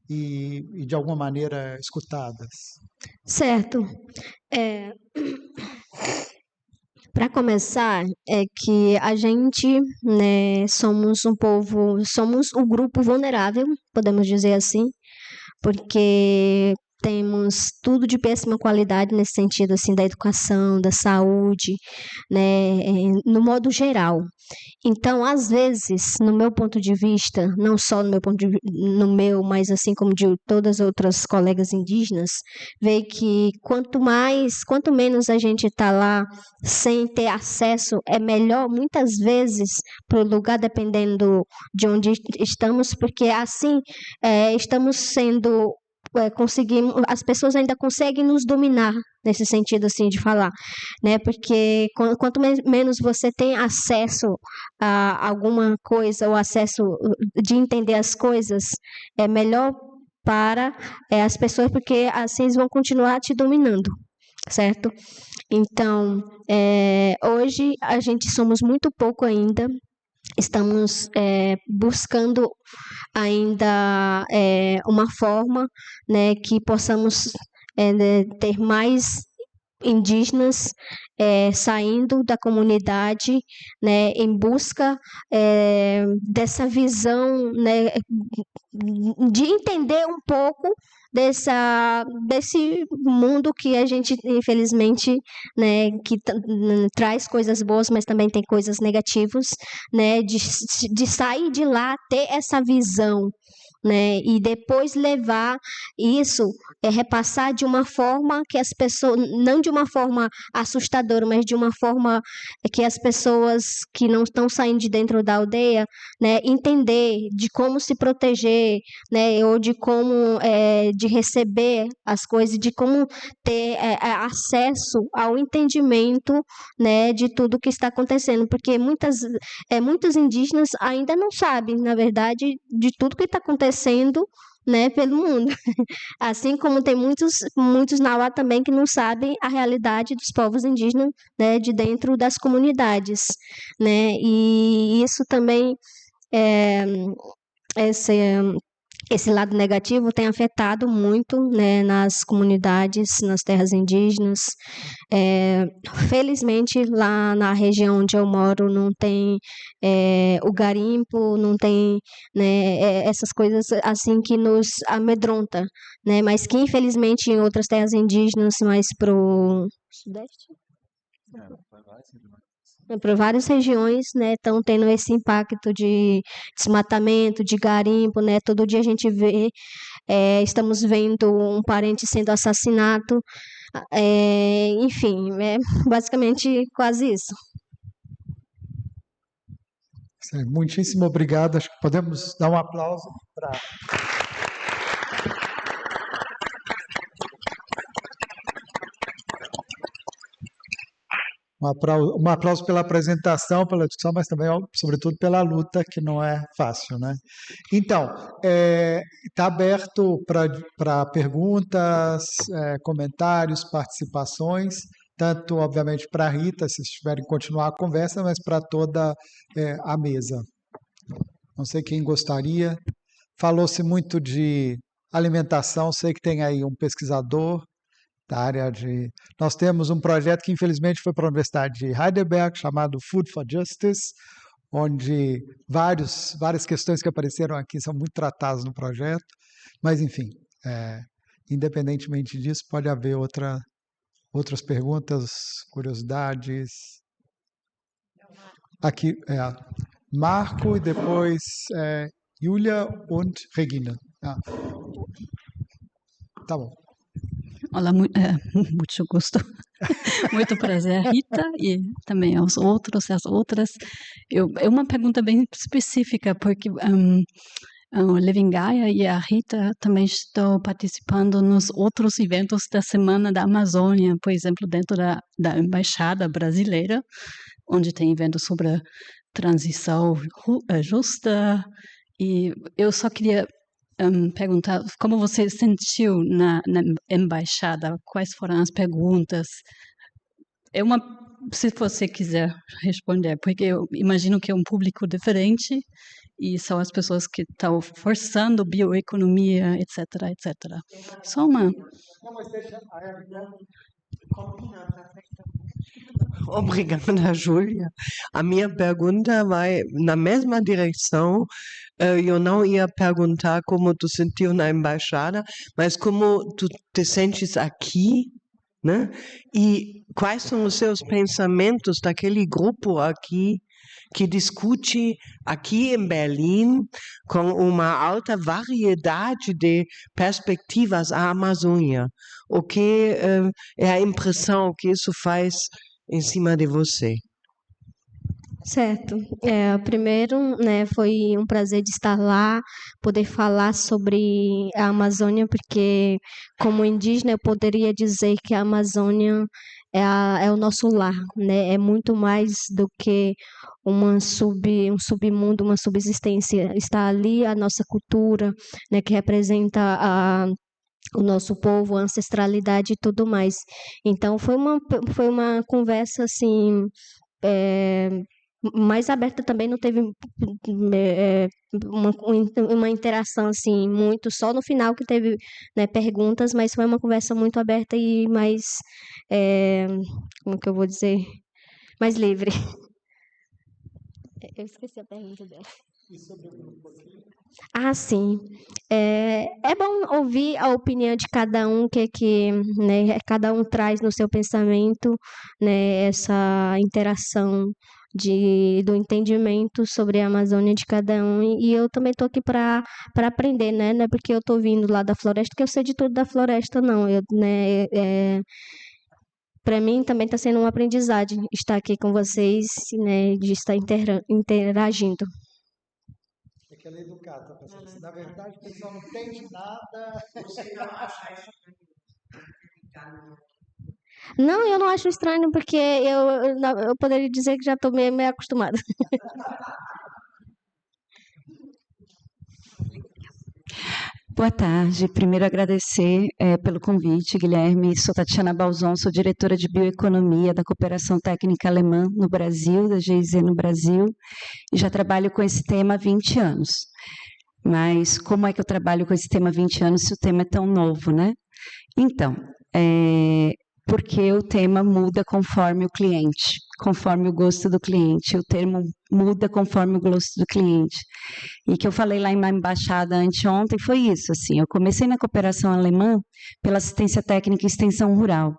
e de alguma maneira escutadas? Certo. Para começar, é que a gente, né, somos um grupo vulnerável, podemos dizer assim, porque temos tudo de péssima qualidade nesse sentido, assim, da educação, da saúde, né, no modo geral. Então, às vezes, no meu ponto de vista, não só no meu, mas assim como de todas as outras colegas indígenas, vê que quanto menos a gente está lá sem ter acesso, é melhor muitas vezes para o lugar, dependendo de onde estamos, porque assim estamos sendo as pessoas ainda conseguem nos dominar nesse sentido assim de falar, né? Porque quanto menos você tem acesso a alguma coisa ou acesso de entender as coisas, é melhor para as pessoas, porque assim eles vão continuar te dominando, certo? Então, hoje a gente somos muito pouco ainda. Estamos buscando ainda uma forma, né, que possamos ter mais indígenas saindo da comunidade, né, em busca dessa visão, né, de entender um pouco desse mundo que a gente, infelizmente, né, que traz coisas boas, mas também tem coisas negativas, né, de sair de lá, ter essa visão, né, e depois levar isso, repassar de uma forma que as pessoas, não de uma forma assustadora, mas de uma forma que as pessoas que não estão saindo de dentro da aldeia, né, entender de como se proteger, né, ou de como de receber as coisas, de como ter acesso ao entendimento, né, de tudo que está acontecendo, porque muitos indígenas ainda não sabem, na verdade, de tudo que está acontecendo, né, pelo mundo. Assim como tem muitos Nauá também que não sabem a realidade dos povos indígenas, né, de dentro das comunidades, né, e isso também, esse lado negativo tem afetado muito, né, nas comunidades, nas terras indígenas. Felizmente, lá na região onde eu moro, não tem o garimpo, não tem, né, essas coisas assim que nos amedronta, né, mas que infelizmente em outras terras indígenas, mais pro sudeste, para várias regiões, né, estão tendo esse impacto de desmatamento, de garimpo, né, todo dia a gente vê, estamos vendo um parente sendo assassinado, enfim, é basicamente quase isso. Muitíssimo obrigado. Acho que podemos dar um aplauso para... Um aplauso pela apresentação, pela discussão, mas também, sobretudo, pela luta, que não é fácil, né? Então, está aberto para perguntas, comentários, participações, tanto, obviamente, para a Rita, se estiverem continuar a conversa, mas para toda a mesa. Não sei quem gostaria. Falou-se muito de alimentação, sei que tem aí um pesquisador da área de... Nós temos um projeto que, infelizmente, foi para a Universidade de Heidelberg, chamado Food for Justice, onde várias questões que apareceram aqui são muito tratadas no projeto, mas, enfim, independentemente disso, pode haver outras perguntas, curiosidades. Aqui, Marco e depois Julia und Regina. Tá bom. Olá, muito gosto. Muito prazer, Rita, e também aos outros e às outras. É uma pergunta bem específica, porque o Levin-Gaia e a Rita também estão participando nos outros eventos da Semana da Amazônia, por exemplo, dentro da Embaixada Brasileira, onde tem eventos sobre a transição justa. E eu só queria perguntar como você sentiu na embaixada, quais foram as perguntas. Se você quiser responder, porque eu imagino que é um público diferente e são as pessoas que estão forçando bioeconomia, etc, etc. Só uma... Obrigada, Júlia. A minha pergunta vai na mesma direção. Eu não ia perguntar como tu sentiu na embaixada, mas como tu te sentes aqui, né? E quais são os seus pensamentos daquele grupo aqui que discute aqui em Berlim com uma alta variedade de perspectivas à Amazônia? O que é a impressão que isso faz em cima de você? Certo. Primeiro, né, foi um prazer de estar lá, poder falar sobre a Amazônia, porque como indígena eu poderia dizer que a Amazônia é o nosso lar, né? É muito mais do que um submundo, uma subsistência. Está ali a nossa cultura, né, que representa o nosso povo, a ancestralidade e tudo mais. Então foi uma conversa assim mais aberta, também não teve uma interação assim muito, só no final que teve, né, perguntas, mas foi uma conversa muito aberta e mais como que eu vou dizer, mais livre. Eu esqueci a pergunta dela. Ah, sim. É bom ouvir a opinião de cada um, né, cada um traz no seu pensamento, né, essa interação do entendimento sobre a Amazônia de cada um. E eu também estou aqui para aprender, né? Não é porque eu estou vindo lá da floresta que eu sei de tudo da floresta, não. Para mim também está sendo uma aprendizagem estar aqui com vocês, né, de estar interagindo. É que ela é educada, professora. Na verdade, o pessoal não entende nada. Você não acha isso? Não, eu não acho estranho, porque eu poderia dizer que já estou meio acostumada. Boa tarde. Primeiro agradecer pelo convite, Guilherme. Sou Tatiana Balzon, sou diretora de Bioeconomia da Cooperação Técnica Alemã no Brasil, da GIZ no Brasil, e já trabalho com esse tema há 20 anos. Mas como é que eu trabalho com esse tema há 20 anos se o tema é tão novo, né? Então, porque o tema muda conforme o cliente, conforme o gosto do cliente, o termo muda conforme o gosto do cliente. E que eu falei lá na embaixada anteontem foi isso, assim, eu comecei na cooperação alemã pela assistência técnica e extensão rural,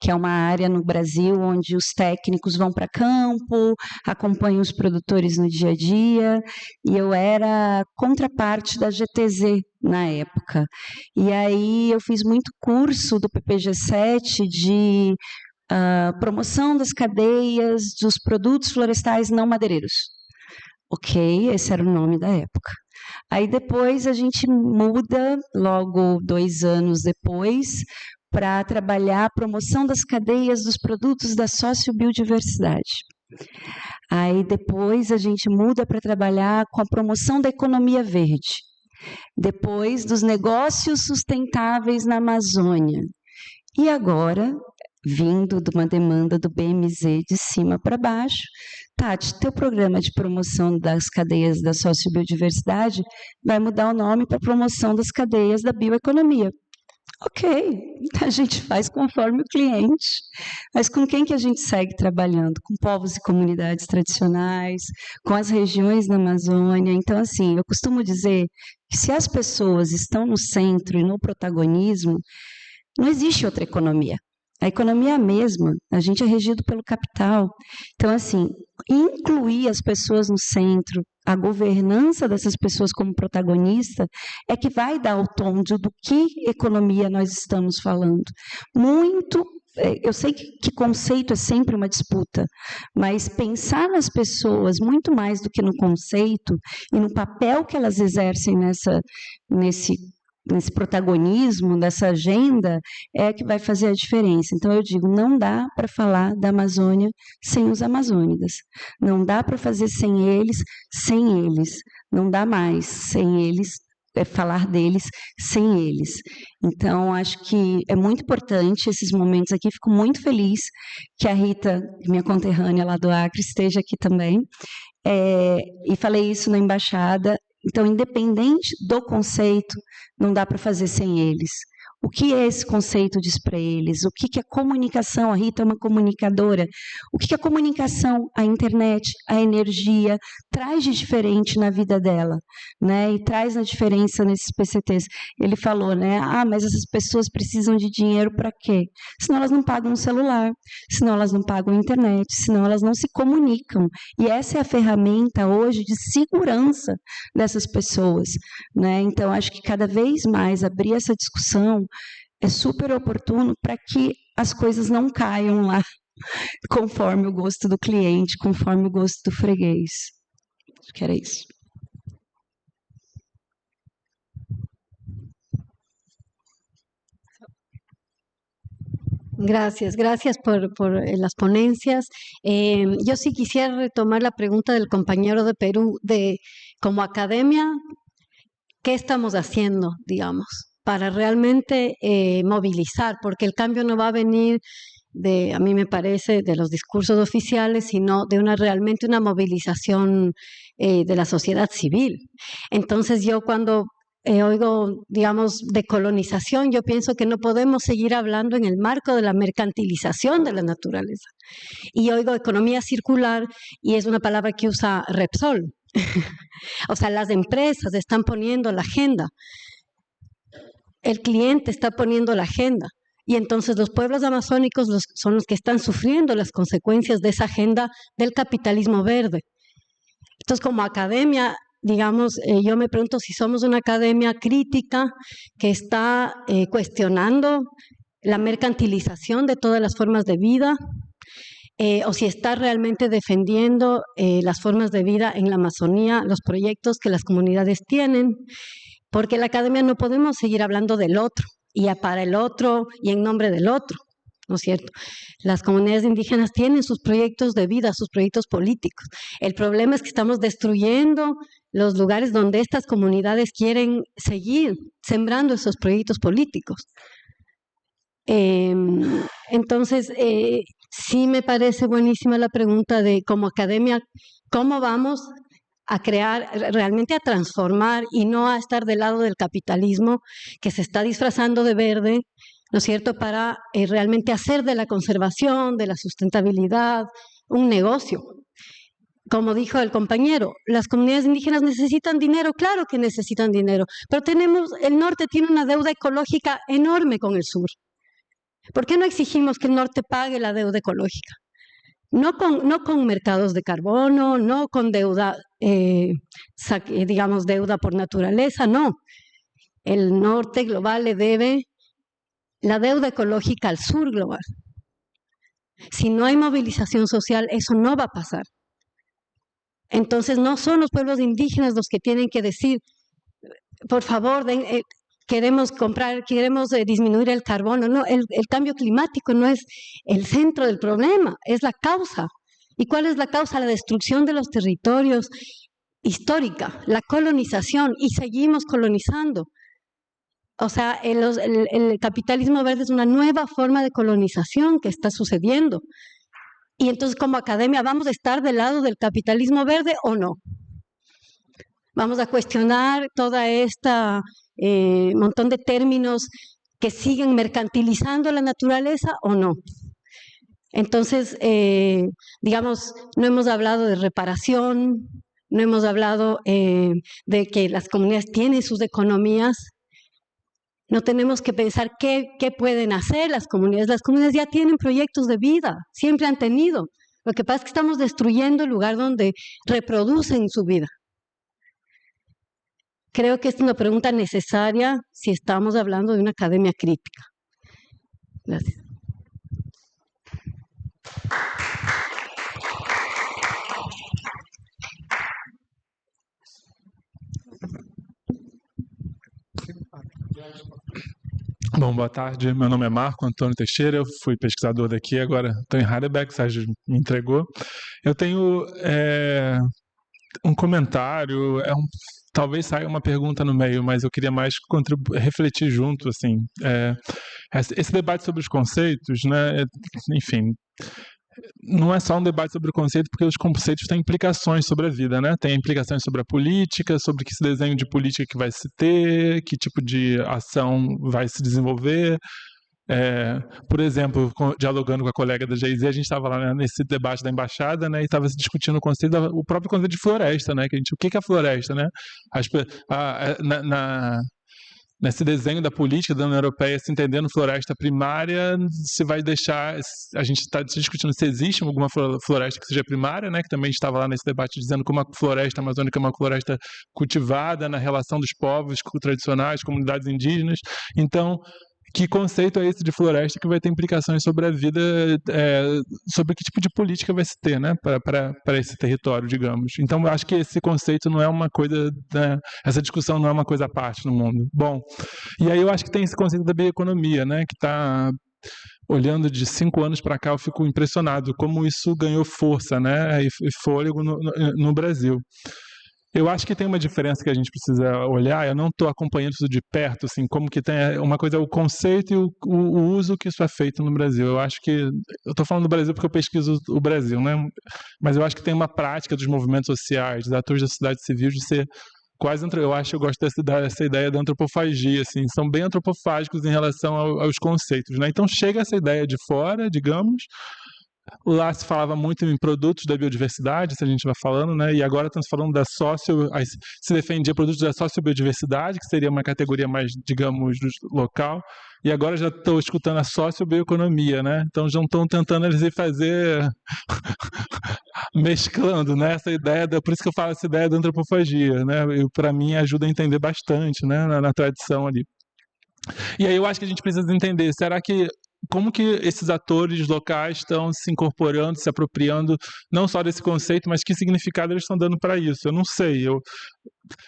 que é uma área no Brasil onde os técnicos vão para campo, acompanham os produtores no dia a dia, e eu era contraparte da GTZ na época. E aí eu fiz muito curso do PPG-7 de promoção das cadeias dos produtos florestais não madeireiros. Ok, esse era o nome da época. Aí depois a gente muda, logo 2 anos depois, para trabalhar a promoção das cadeias dos produtos da sociobiodiversidade. Aí depois a gente muda para trabalhar com a promoção da economia verde. Depois dos negócios sustentáveis na Amazônia. E agora, vindo de uma demanda do BMZ de cima para baixo, Tati, teu programa de promoção das cadeias da sociobiodiversidade vai mudar o nome para promoção das cadeias da bioeconomia. Ok, a gente faz conforme o cliente, mas com quem que a gente segue trabalhando? Com povos e comunidades tradicionais, com as regiões da Amazônia. Então, assim, eu costumo dizer que se as pessoas estão no centro e no protagonismo, não existe outra economia. A economia é a mesma, a gente é regido pelo capital. Então, assim, incluir as pessoas no centro, a governança dessas pessoas como protagonista, é que vai dar o tom do que economia nós estamos falando. Muito, eu sei que conceito é sempre uma disputa, mas pensar nas pessoas muito mais do que no conceito e no papel que elas exercem nesse protagonismo, nessa agenda, é que vai fazer a diferença. Então, eu digo, não dá para falar da Amazônia sem os amazônidas. Não dá para fazer sem eles. Não dá mais sem eles falar deles sem eles. Então, acho que é muito importante esses momentos aqui. Fico muito feliz que a Rita, minha conterrânea lá do Acre, esteja aqui também. E falei isso na embaixada. Então, independente do conceito, não dá para fazer sem eles. O que esse conceito diz para eles? O que a comunicação, a Rita é uma comunicadora, o que a comunicação, a internet, a energia, traz de diferente na vida dela, né? E traz a diferença nesses PCTs. Ele falou, né? Mas essas pessoas precisam de dinheiro para quê? Senão elas não pagam um celular, senão elas não pagam a internet, senão elas não se comunicam. E essa é a ferramenta hoje de segurança dessas pessoas, né? Então, acho que cada vez mais abrir essa discussão é super oportuno para que as coisas não caiam lá conforme o gosto do cliente, conforme o gosto do freguês. Acho que era isso. Gracias por las ponencias. Yo sí quisiera retomar la pregunta del compañero de Perú, de como academia, ¿qué estamos haciendo, digamos, para realmente movilizar? Porque el cambio no va a venir a mí me parece, de los discursos oficiales, sino de realmente una movilización de la sociedad civil. Entonces yo cuando oigo, digamos, de colonización, yo pienso que no podemos seguir hablando en el marco de la mercantilización de la naturaleza. Y oigo economía circular y es una palabra que usa Repsol. O sea, las empresas están poniendo la agenda. El cliente está poniendo la agenda. Y entonces los pueblos amazónicos son los que están sufriendo las consecuencias de esa agenda del capitalismo verde. Entonces, como academia, digamos, yo me pregunto si somos una academia crítica que está cuestionando la mercantilización de todas las formas de vida, o si está realmente defendiendo las formas de vida en la Amazonía, los proyectos que las comunidades tienen, porque la academia no podemos seguir hablando del otro, y para el otro, y en nombre del otro, ¿no es cierto? Las comunidades indígenas tienen sus proyectos de vida, sus proyectos políticos. El problema es que estamos destruyendo los lugares donde estas comunidades quieren seguir sembrando esos proyectos políticos. Entonces, sí me parece buenísima la pregunta de como academia, ¿cómo vamos a crear, realmente a transformar y no a estar del lado del capitalismo que se está disfrazando de verde, ¿no es cierto?, para realmente hacer de la conservación, de la sustentabilidad, un negocio? Como dijo el compañero, las comunidades indígenas necesitan dinero, claro que necesitan dinero, pero el norte tiene una deuda ecológica enorme con el sur. ¿Por qué no exigimos que el norte pague la deuda ecológica? No con mercados de carbono, no con deuda, digamos, deuda por naturaleza, no. El norte global le debe la deuda ecológica al sur global. Si no hay movilización social, eso no va a pasar. Entonces, no son los pueblos indígenas los que tienen que decir, por favor, queremos disminuir el carbono. No, el cambio climático no es el centro del problema, es la causa. ¿Y cuál es la causa? La destrucción de los territorios histórica, la colonización, y seguimos colonizando. O sea, el capitalismo verde es una nueva forma de colonización que está sucediendo. Y entonces, como academia, ¿vamos a estar del lado del capitalismo verde o no? ¿Vamos a cuestionar toda esta montón de términos que siguen mercantilizando la naturaleza o no? Entonces, digamos, no hemos hablado de reparación, no hemos hablado de que las comunidades tienen sus economías. No tenemos que pensar qué pueden hacer las comunidades. Las comunidades ya tienen proyectos de vida, siempre han tenido. Lo que pasa es que estamos destruyendo el lugar donde reproducen su vida. Creo que es una pregunta necesaria si estamos hablando de una academia crítica. Gracias. Bom, boa tarde. Meu nome é Marco Antônio Teixeira, eu fui pesquisador daqui, agora estou em Heidelberg, o Sérgio me entregou. Eu tenho um comentário, talvez saia uma pergunta no meio, mas eu queria mais refletir junto, assim. Esse debate sobre os conceitos, né? Enfim, não é só um debate sobre o conceito, porque os conceitos têm implicações sobre a vida, né? Tem implicações sobre a política, sobre que desenho de política que vai se ter, que tipo de ação vai se desenvolver. Por exemplo, dialogando com a colega da GIZ, a gente estava lá, né, nesse debate da embaixada, né, e estava se discutindo o próprio conceito de floresta, né, o que é a floresta, né? Nesse desenho da política da União Europeia, se entendendo floresta primária, se vai deixar, a gente está discutindo se existe alguma floresta que seja primária, né, que também estava lá nesse debate dizendo que uma floresta amazônica é uma floresta cultivada na relação dos povos tradicionais, comunidades indígenas. Então, que conceito é esse de floresta que vai ter implicações sobre a vida, sobre que tipo de política vai se ter, né, para esse território, digamos. Então, eu acho que esse conceito não é uma coisa, né, essa discussão não é uma coisa à parte no mundo. Bom, e aí eu acho que tem esse conceito da bioeconomia, né, que está olhando de 5 anos para cá, eu fico impressionado como isso ganhou força, né, e fôlego no Brasil. Eu acho que tem uma diferença que a gente precisa olhar. Eu não estou acompanhando isso de perto, assim, como que tem uma coisa é o conceito e o uso que isso é feito no Brasil. Eu acho que eu estou falando do Brasil porque eu pesquiso o Brasil, né? Mas eu acho que tem uma prática dos movimentos sociais, dos atores da sociedade civil de ser quase eu gosto dessa ideia da antropofagia, assim, são bem antropofágicos em relação aos conceitos, né? Então chega essa ideia de fora, digamos. Lá se falava muito em produtos da biodiversidade, se a gente vai falando, né? E agora estamos falando se defendia produtos da sociobiodiversidade, que seria uma categoria mais, digamos, local. E agora já estou escutando a sociobioeconomia, né? Então já estão tentando eles fazer mesclando, né? Essa ideia, por isso que eu falo essa ideia da antropofagia, né? Para mim ajuda a entender bastante, né? Na tradição ali. E aí eu acho que a gente precisa entender, como que esses atores locais estão se incorporando, se apropriando, não só desse conceito, mas que significado eles estão dando para isso? Eu não sei.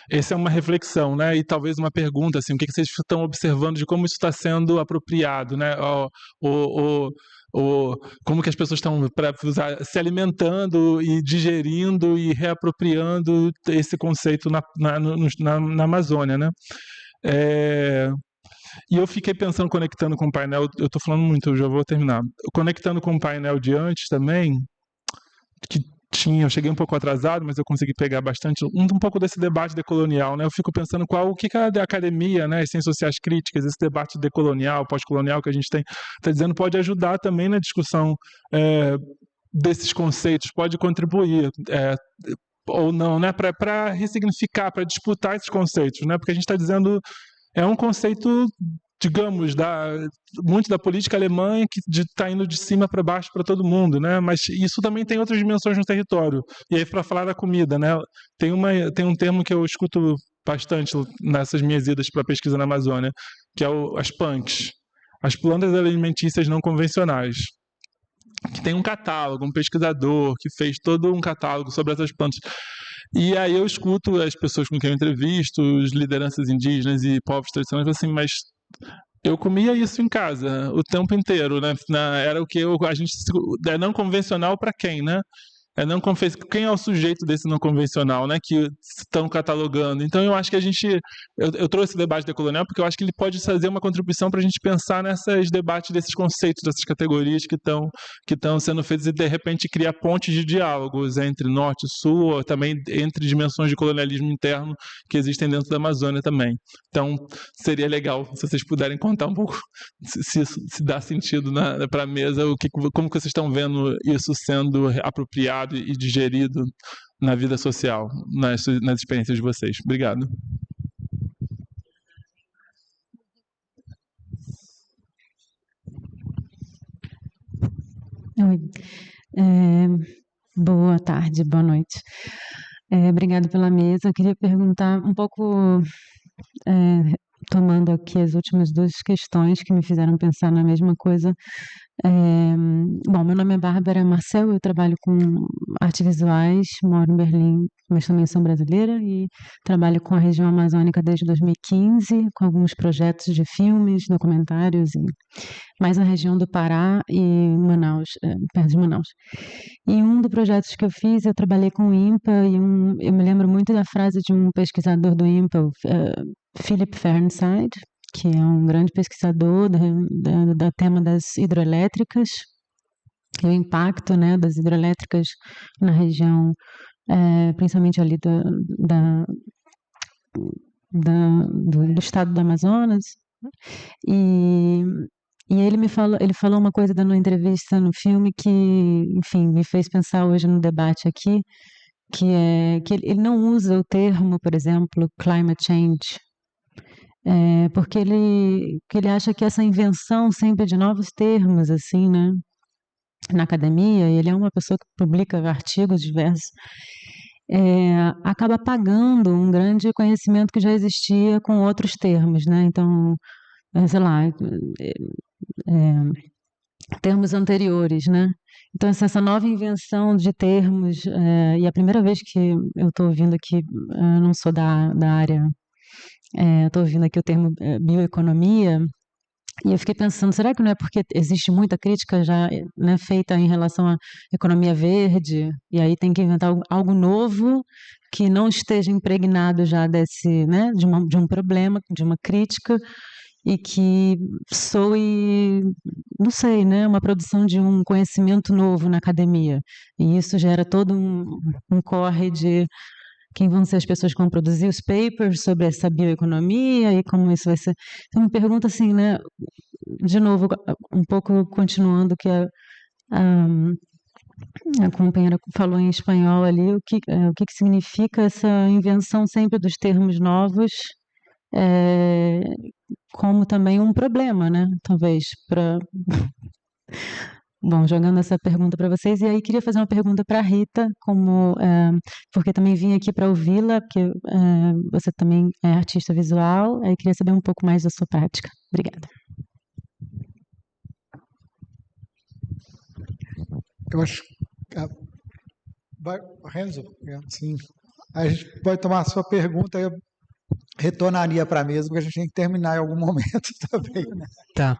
Essa é uma reflexão, né? E talvez uma pergunta, assim, o que vocês estão observando de como isso está sendo apropriado, né? Como que as pessoas estão se alimentando e digerindo e reapropriando esse conceito na Amazônia, né? E eu fiquei pensando, conectando com o painel, eu estou falando muito, eu já vou terminar. Conectando com o painel de antes também, eu cheguei um pouco atrasado, mas eu consegui pegar bastante, um pouco desse debate decolonial, né? Eu fico pensando o que a academia, né, as ciências sociais críticas, esse debate decolonial, pós-colonial que a gente está dizendo, pode ajudar também na discussão desses conceitos, pode contribuir, ou não, né, para ressignificar, para disputar esses conceitos, né? Porque a gente está dizendo é um conceito, digamos, muito da política alemã que está indo de cima para baixo para todo mundo, né? Mas isso também tem outras dimensões no território. E aí, para falar da comida, né? Tem um termo que eu escuto bastante nessas minhas idas para pesquisa na Amazônia, que é as PANCs, as plantas alimentícias não convencionais. Que tem um catálogo, um pesquisador que fez todo um catálogo sobre essas plantas. E aí eu escuto as pessoas com quem eu entrevisto, as lideranças indígenas e povos tradicionais, assim, mas eu comia isso em casa o tempo inteiro, né? Era o que a gente é não convencional para quem, né? Quem é o sujeito desse não convencional, né? Que estão catalogando. Então eu acho que eu trouxe esse debate decolonial porque eu acho que ele pode fazer uma contribuição para a gente pensar nesses debates desses conceitos, dessas categorias que estão sendo feitos e de repente criar pontes de diálogos entre norte e sul, ou também entre dimensões de colonialismo interno que existem dentro da Amazônia também. Então seria legal se vocês puderem contar um pouco se dá sentido para a mesa, como que vocês estão vendo isso sendo apropriado e digerido na vida social, nas experiências de vocês. Obrigado. Oi. Boa tarde, boa noite. Obrigado pela mesa. Eu queria perguntar um pouco, tomando aqui as últimas 2 questões que me fizeram pensar na mesma coisa, Bom, meu nome é Bárbara Marcel, eu trabalho com artes visuais, moro em Berlim, mas também sou brasileira e trabalho com a região amazônica desde 2015, com alguns projetos de filmes, documentários, mais na região do Pará e Manaus, perto de Manaus. E um dos projetos que eu fiz, eu trabalhei com o INPA e eu me lembro muito da frase de um pesquisador do INPA, Philip Fernside, que é um grande pesquisador do tema das hidroelétricas e o impacto, né, das hidroelétricas na região, principalmente ali do estado do Amazonas. E ele falou uma coisa numa entrevista no filme que, enfim, me fez pensar hoje no debate aqui, que é que ele não usa o termo, por exemplo, climate change, porque ele acha que essa invenção sempre de novos termos, assim, né, na academia, ele é uma pessoa que publica artigos diversos, acaba apagando um grande conhecimento que já existia com outros termos, né? Então, sei lá, termos anteriores, né? Então, essa nova invenção de termos, e a primeira vez que eu estou ouvindo aqui, eu não sou da área, estou ouvindo aqui o termo bioeconomia, e eu fiquei pensando, será que não é porque existe muita crítica já, né, feita em relação à economia verde, e aí tem que inventar algo novo que não esteja impregnado já desse, né, de um problema, de uma crítica, e que soe, não sei, né, uma produção de um conhecimento novo na academia. E isso gera todo um corre de quem vão ser as pessoas que vão produzir os papers sobre essa bioeconomia e como isso vai ser. Então, me pergunta assim, né, de novo, um pouco continuando que a companheira falou em espanhol ali, o que significa essa invenção sempre dos termos novos, como também um problema, né? Talvez para... Bom, jogando essa pergunta para vocês, e aí queria fazer uma pergunta para a Rita, porque também vim aqui para ouvi-la, porque você também é artista visual, aí queria saber um pouco mais da sua prática. Obrigada. Eu acho... Renzo, sim. A gente pode tomar a sua pergunta, eu retornaria para a mesa, porque a gente tem que terminar em algum momento também, né? Tá.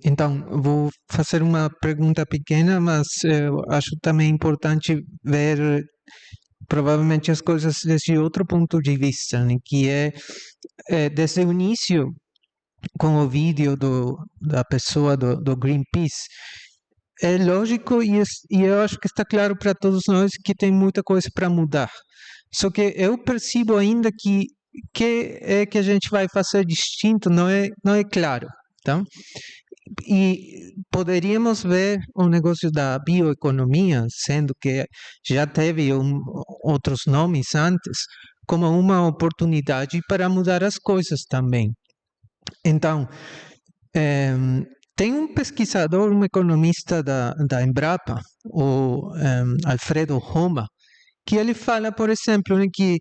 Então, vou fazer uma pergunta pequena, mas acho também importante ver provavelmente as coisas desde outro ponto de vista, né? Que é desde o início, com o vídeo da pessoa do Greenpeace, é lógico e eu acho que está claro para todos nós que tem muita coisa para mudar. Só que eu percebo ainda que a gente vai fazer distinto não é claro, tá? E poderíamos ver o negócio da bioeconomia, sendo que já teve outros nomes antes, como uma oportunidade para mudar as coisas também. Então, tem um pesquisador, um economista da Embrapa, o Alfredo Roma, que ele fala, por exemplo, que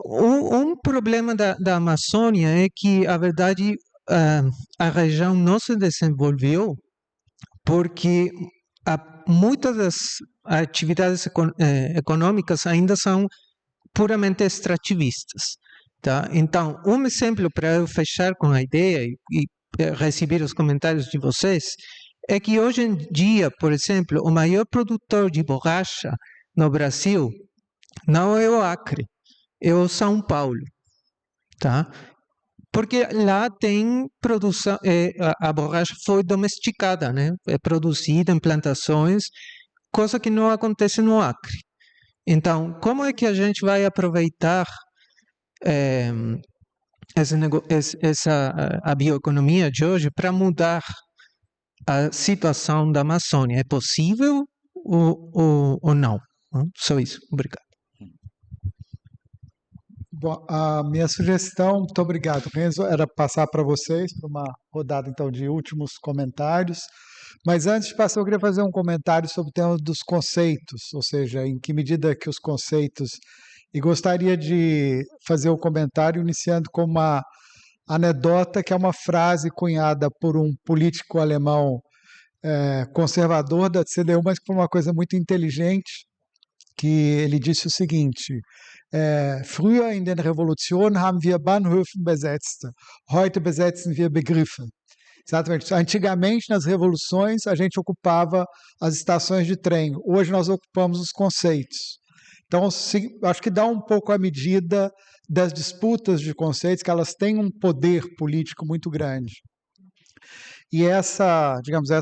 um problema da Amazônia é que, a verdade, a região não se desenvolveu porque muitas das atividades econômicas ainda são puramente extrativistas, tá? Então, um exemplo para eu fechar com a ideia e receber os comentários de vocês é que hoje em dia, por exemplo, o maior produtor de borracha no Brasil não é o Acre, é o São Paulo, tá? Porque lá tem produção, a borracha foi domesticada, né? É produzida em plantações, coisa que não acontece no Acre. Então, como é que a gente vai aproveitar a bioeconomia de hoje para mudar a situação da Amazônia? É possível ou não? Só isso. Obrigado. Bom, a minha sugestão, muito obrigado, Renzo, era passar para vocês para uma rodada então de últimos comentários. Mas antes de passar, eu queria fazer um comentário sobre o tema dos conceitos, ou seja, em que medida que os conceitos e gostaria de fazer o comentário iniciando com uma anedota, que é uma frase cunhada por um político alemão conservador da CDU, mas que foi uma coisa muito inteligente, que ele disse o seguinte: früher in den Revolutionen haben wir Bahnhöfen besetzt, heute besetzen wir Begriffe. Exatamente. Antigamente, nas revoluções, a gente ocupava as estações de trem. Hoje, nós ocupamos os conceitos. Então, acho que dá um pouco a medida das disputas de conceitos, que elas têm um poder político muito grande. E essa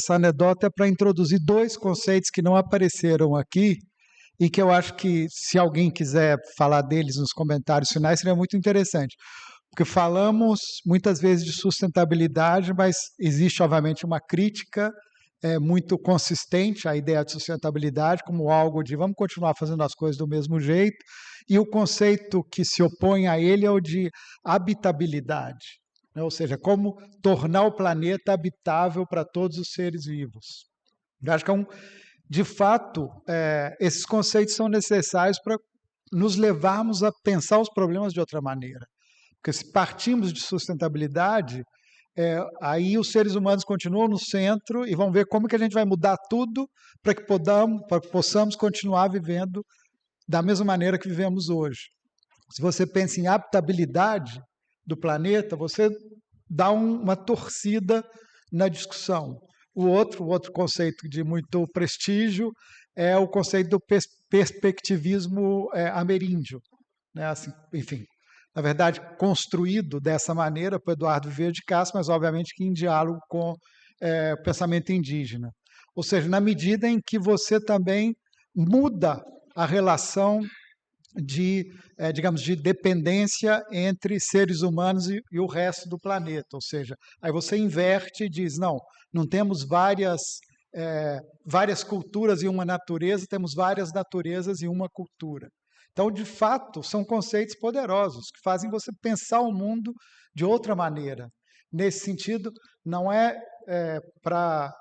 anedota é para introduzir dois conceitos que não apareceram aqui e que eu acho que, se alguém quiser falar deles nos comentários finais, seria muito interessante. Porque falamos muitas vezes de sustentabilidade, mas existe, obviamente, uma crítica muito consistente à ideia de sustentabilidade como algo de vamos continuar fazendo as coisas do mesmo jeito, e o conceito que se opõe a ele é o de habitabilidade, né? Ou seja, como tornar o planeta habitável para todos os seres vivos. Eu acho que de fato, esses conceitos são necessários para nos levarmos a pensar os problemas de outra maneira. Porque se partimos de sustentabilidade, aí os seres humanos continuam no centro e vão ver como que a gente vai mudar tudo para que possamos continuar vivendo da mesma maneira que vivemos hoje. Se você pensa em habitabilidade do planeta, você dá uma torcida na discussão. O outro conceito de muito prestígio é o conceito do perspectivismo ameríndio, né? Assim, enfim, na verdade, construído dessa maneira por Eduardo Vieira de Castro, mas obviamente que em diálogo com o pensamento indígena. Ou seja, na medida em que você também muda a relação de dependência entre seres humanos e o resto do planeta. Ou seja, aí você inverte e diz, não temos várias culturas e uma natureza, temos várias naturezas e uma cultura. Então, de fato, são conceitos poderosos que fazem você pensar o mundo de outra maneira. Nesse sentido, não é para,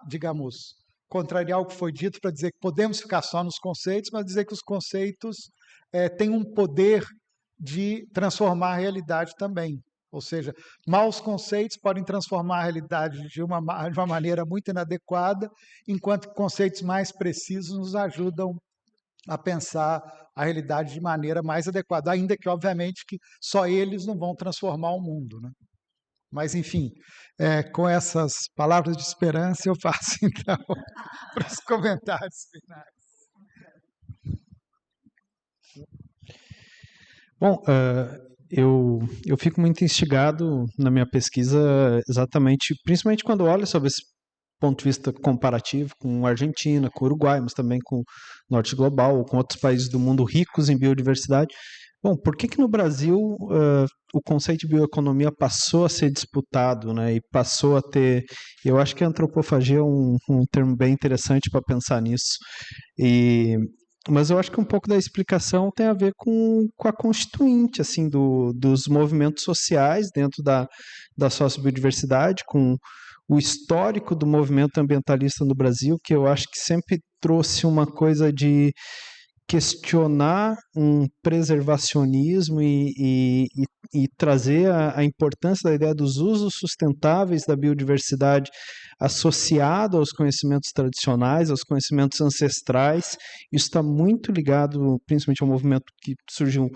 contrariar o que foi dito, para dizer que podemos ficar só nos conceitos, mas dizer que os conceitos têm um poder de transformar a realidade também. Ou seja, maus conceitos podem transformar a realidade de uma maneira muito inadequada, enquanto que conceitos mais precisos nos ajudam a pensar a realidade de maneira mais adequada, ainda que, obviamente, que só eles não vão transformar o mundo, né? Mas, enfim, com essas palavras de esperança, eu passo, então, para os comentários finais. Bom, eu fico muito instigado na minha pesquisa exatamente, principalmente quando olho sobre esse ponto de vista comparativo com a Argentina, com o Uruguai, mas também com o Norte Global, ou com outros países do mundo ricos em biodiversidade. Bom, por que no Brasil o conceito de bioeconomia passou a ser disputado, né, e passou a ter... Eu acho que a antropofagia é um termo bem interessante para pensar nisso. Mas eu acho que um pouco da explicação tem a ver com a constituinte assim, dos movimentos sociais dentro da sociobiodiversidade, com o histórico do movimento ambientalista no Brasil, que eu acho que sempre trouxe uma coisa de questionar um preservacionismo e trazer a importância da ideia dos usos sustentáveis da biodiversidade associado aos conhecimentos tradicionais, aos conhecimentos ancestrais. Isso está muito ligado, principalmente ao movimento que surgiu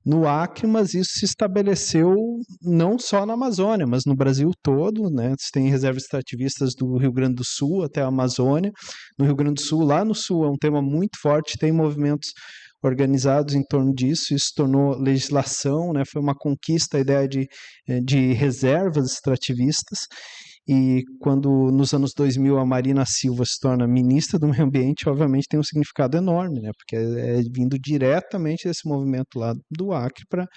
no Acre, mas isso se estabeleceu não só na Amazônia, mas no Brasil todo, né? Você tem reservas extrativistas do Rio Grande do Sul até a Amazônia. No Rio Grande do Sul, lá no Sul, é um tema muito forte, tem movimentos organizados em torno disso, isso tornou legislação, né? Foi uma conquista a ideia de reservas extrativistas. E quando, nos anos 2000, a Marina Silva se torna ministra do Meio Ambiente, obviamente tem um significado enorme, né? Porque é vindo diretamente desse movimento lá do Acre para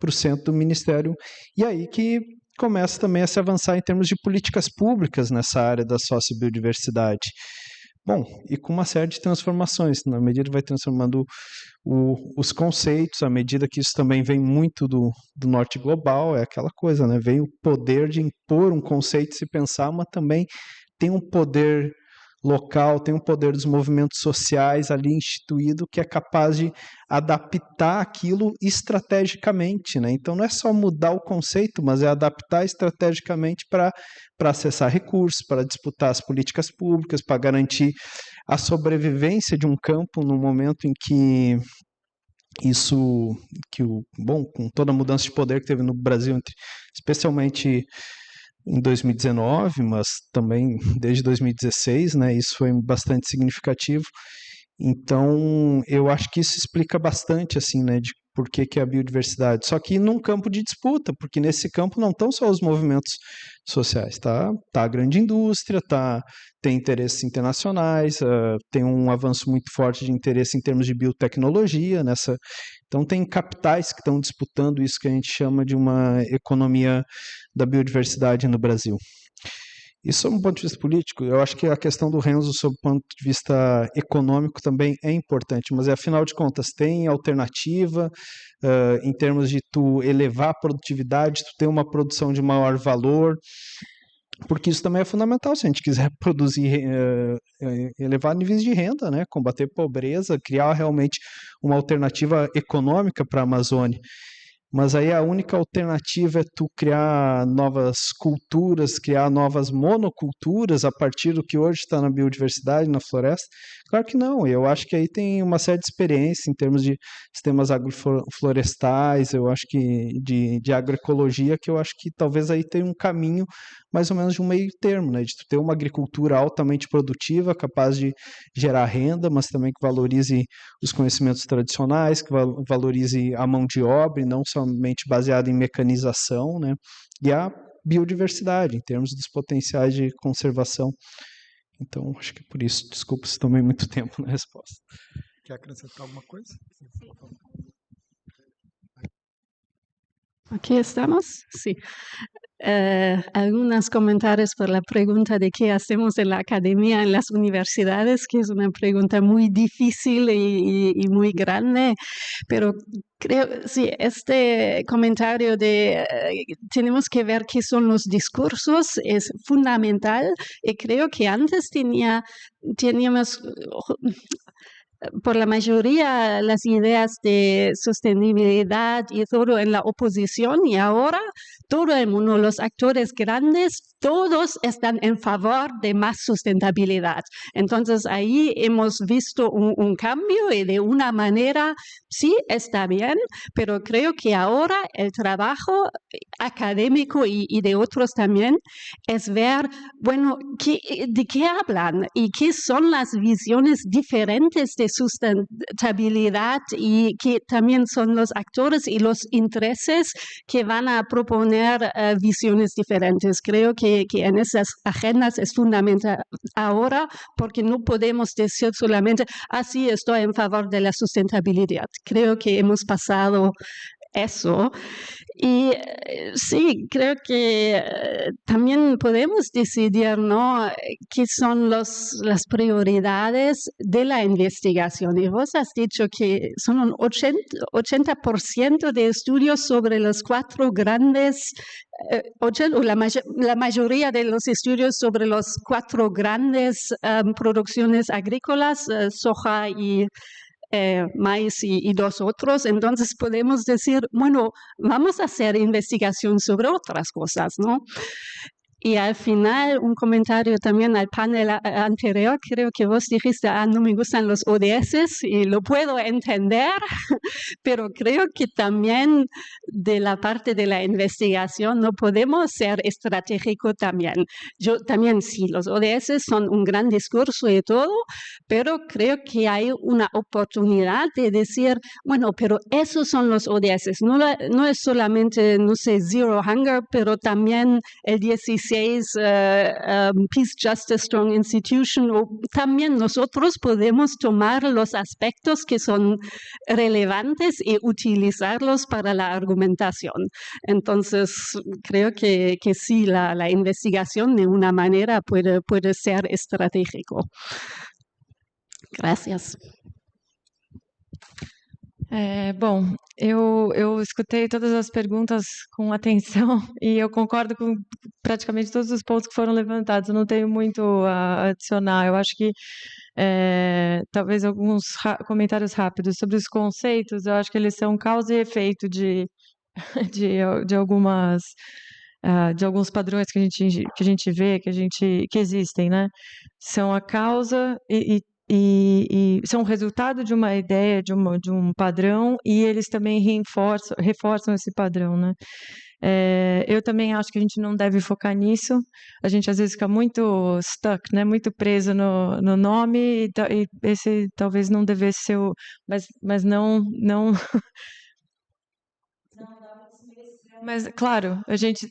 o centro do Ministério. E aí que começa também a se avançar em termos de políticas públicas nessa área da sociobiodiversidade. Bom, e com uma série de transformações, na medida que vai transformando os conceitos, à medida que isso também vem muito do norte global, é aquela coisa, né? Vem o poder de impor um conceito, se pensar, mas também tem um poder local, tem um poder dos movimentos sociais ali instituído que é capaz de adaptar aquilo estrategicamente, né? Então não é só mudar o conceito, mas é adaptar estrategicamente para acessar recursos, para disputar as políticas públicas, para garantir a sobrevivência de um campo no momento em que com toda a mudança de poder que teve no Brasil, especialmente em 2019, mas também desde 2016, né, isso foi bastante significativo. Então, eu acho que isso explica bastante, assim, né, de por que a biodiversidade. Só que num campo de disputa, porque nesse campo não estão só os movimentos sociais, tá a grande indústria, tem interesses internacionais, tem um avanço muito forte de interesse em termos de biotecnologia nessa. Então, tem capitais que estão disputando isso que a gente chama de uma economia da biodiversidade no Brasil. Isso, sob um ponto de vista político, eu acho que a questão do Renzo, sob o ponto de vista econômico, também é importante, mas afinal de contas, tem alternativa em termos de tu elevar a produtividade, tu ter uma produção de maior valor, porque isso também é fundamental se a gente quiser produzir, elevar níveis de renda, né, combater pobreza, criar realmente uma alternativa econômica para a Amazônia. Mas aí a única alternativa é tu criar novas culturas, criar novas monoculturas a partir do que hoje está na biodiversidade, na floresta? Claro que não. Eu acho que aí tem uma série de experiência em termos de sistemas agroflorestais, eu acho que de agroecologia, que eu acho que talvez aí tenha um caminho mais ou menos de um meio termo, né? De tu ter uma agricultura altamente produtiva, capaz de gerar renda, mas também que valorize os conhecimentos tradicionais, que valorize a mão de obra e não somente baseada em mecanização, né? E a biodiversidade, em termos dos potenciais de conservação. Então, acho que por isso, desculpa se tomei muito tempo na resposta. Quer acrescentar alguma coisa? Aquí estamos, sí. Algunos comentarios por la pregunta de qué hacemos en la academia, en las universidades, que es una pregunta muy difícil y muy grande, pero creo, sí, este comentario de tenemos que ver qué son los discursos es fundamental, y creo que antes teníamos por la mayoría las ideas de sostenibilidad y todo en la oposición, y ahora todo el mundo, los actores grandes, todos están en favor de más sustentabilidad. Entonces ahí hemos visto un cambio, y de una manera sí está bien, pero creo que ahora el trabajo académico y de otros también es ver, bueno, de qué hablan y qué son las visiones diferentes de sustentabilidad, y que también son los actores y los intereses que van a proponer visiones diferentes. Creo que en esas agendas es fundamental ahora, porque no podemos decir solamente, sí, estoy en favor de la sustentabilidad. Creo que hemos pasado eso. Y sí, creo que también podemos decidir, ¿no?, qué son las prioridades de la investigación. Y vos has dicho que son un 80% de estudios sobre los 4 grandes, la mayoría de los estudios sobre los 4 grandes producciones agrícolas, soja y maíz y 2 otros. Entonces podemos decir, bueno, vamos a hacer investigación sobre otras cosas, ¿no? Y al final, un comentario también al panel anterior, creo que vos dijiste, no me gustan los ODS, y lo puedo entender, pero creo que también de la parte de la investigación no podemos ser estratégico también. Yo también sí, los ODS son un gran discurso y todo, pero creo que hay una oportunidad de decir, bueno, pero esos son los ODS, no es solamente, no sé, Zero Hunger, pero también el 16, Peace, Justice, Strong Institution, o también nosotros podemos tomar los aspectos que son relevantes y utilizarlos para la argumentación. Entonces, creo que sí, la investigación de una manera puede ser estratégico. Gracias. Bom, eu escutei todas as perguntas com atenção e eu concordo com praticamente todos os pontos que foram levantados. Eu não tenho muito a adicionar. Eu acho que talvez alguns comentários rápidos sobre os conceitos. Eu acho que eles são causa e efeito de algumas de alguns padrões que a gente vê, que existem, né? São a causa e são o resultado de uma ideia, de um padrão, e eles também reforçam esse padrão, né? Eu também acho que a gente não deve focar nisso. A gente às vezes fica muito stuck, né? Muito preso no nome, e esse talvez não devesse ser mas não. Mas, claro, a gente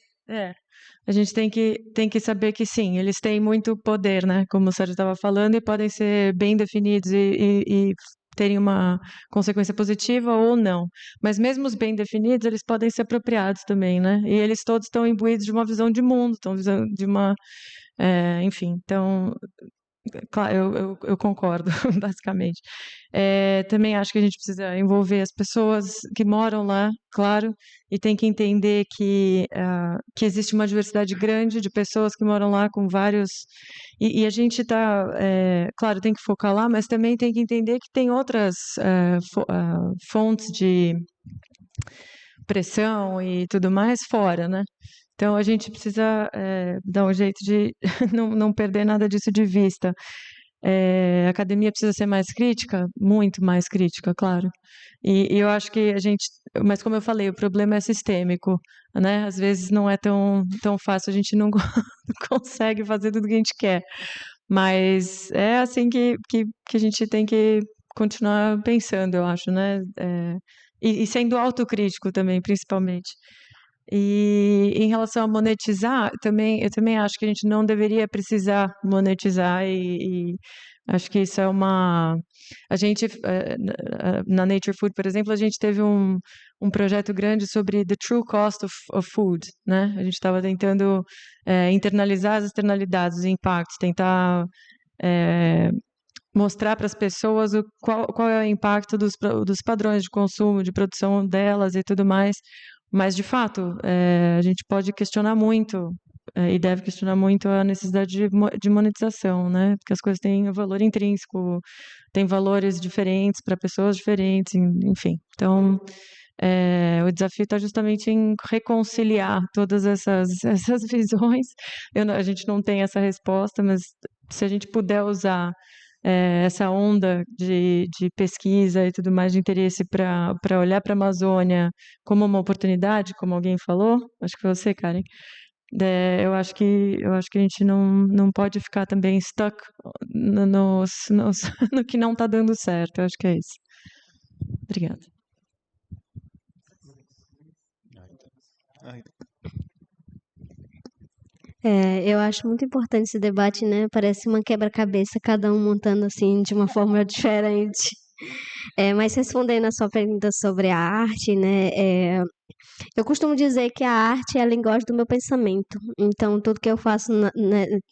tem que saber que sim, eles têm muito poder, né? Como o Sérgio estava falando, e podem ser bem definidos e terem uma consequência positiva ou não. Mas mesmo os bem definidos, eles podem ser apropriados também, né? E eles todos estão imbuídos de uma visão de mundo, de uma... enfim, então... Claro, eu concordo, basicamente. Também acho que a gente precisa envolver as pessoas que moram lá, claro, e tem que entender que existe uma diversidade grande de pessoas que moram lá com vários... E a gente claro, tem que focar lá, mas também tem que entender que tem outras fontes de pressão e tudo mais fora, né? Então, a gente precisa dar um jeito de não perder nada disso de vista. A academia precisa ser mais crítica, muito mais crítica, claro. E eu acho que mas como eu falei, o problema é sistêmico, né? Às vezes não é tão fácil, a gente não consegue fazer tudo o que a gente quer. Mas é assim que a gente tem que continuar pensando, eu acho, né? E sendo autocrítico também, principalmente. E em relação a monetizar, eu também acho que a gente não deveria precisar monetizar e acho que isso é a gente, na Nature Food, por exemplo, a gente teve um projeto grande sobre the true cost of food, né? A gente estava tentando internalizar as externalidades, os impactos, tentar mostrar para as pessoas qual é o impacto dos padrões de consumo, de produção delas e tudo mais. Mas, de fato, a gente pode questionar muito e deve questionar muito a necessidade de monetização, né? Porque as coisas têm um valor intrínseco, têm valores diferentes para pessoas diferentes, enfim. Então, o desafio está justamente em reconciliar todas essas visões. A gente não tem essa resposta, mas se a gente puder usar essa onda de pesquisa e tudo mais, de interesse para olhar para a Amazônia como uma oportunidade, como alguém falou, acho que foi você, Karen. Eu acho que a gente não pode ficar também stuck no que não está dando certo. Eu acho que é isso. Obrigada. Eu acho muito importante esse debate, né? Parece uma quebra-cabeça, cada um montando assim de uma forma diferente. Mas respondendo a sua pergunta sobre a arte, né? Eu costumo dizer que a arte é a linguagem do meu pensamento. Então, tudo que eu faço,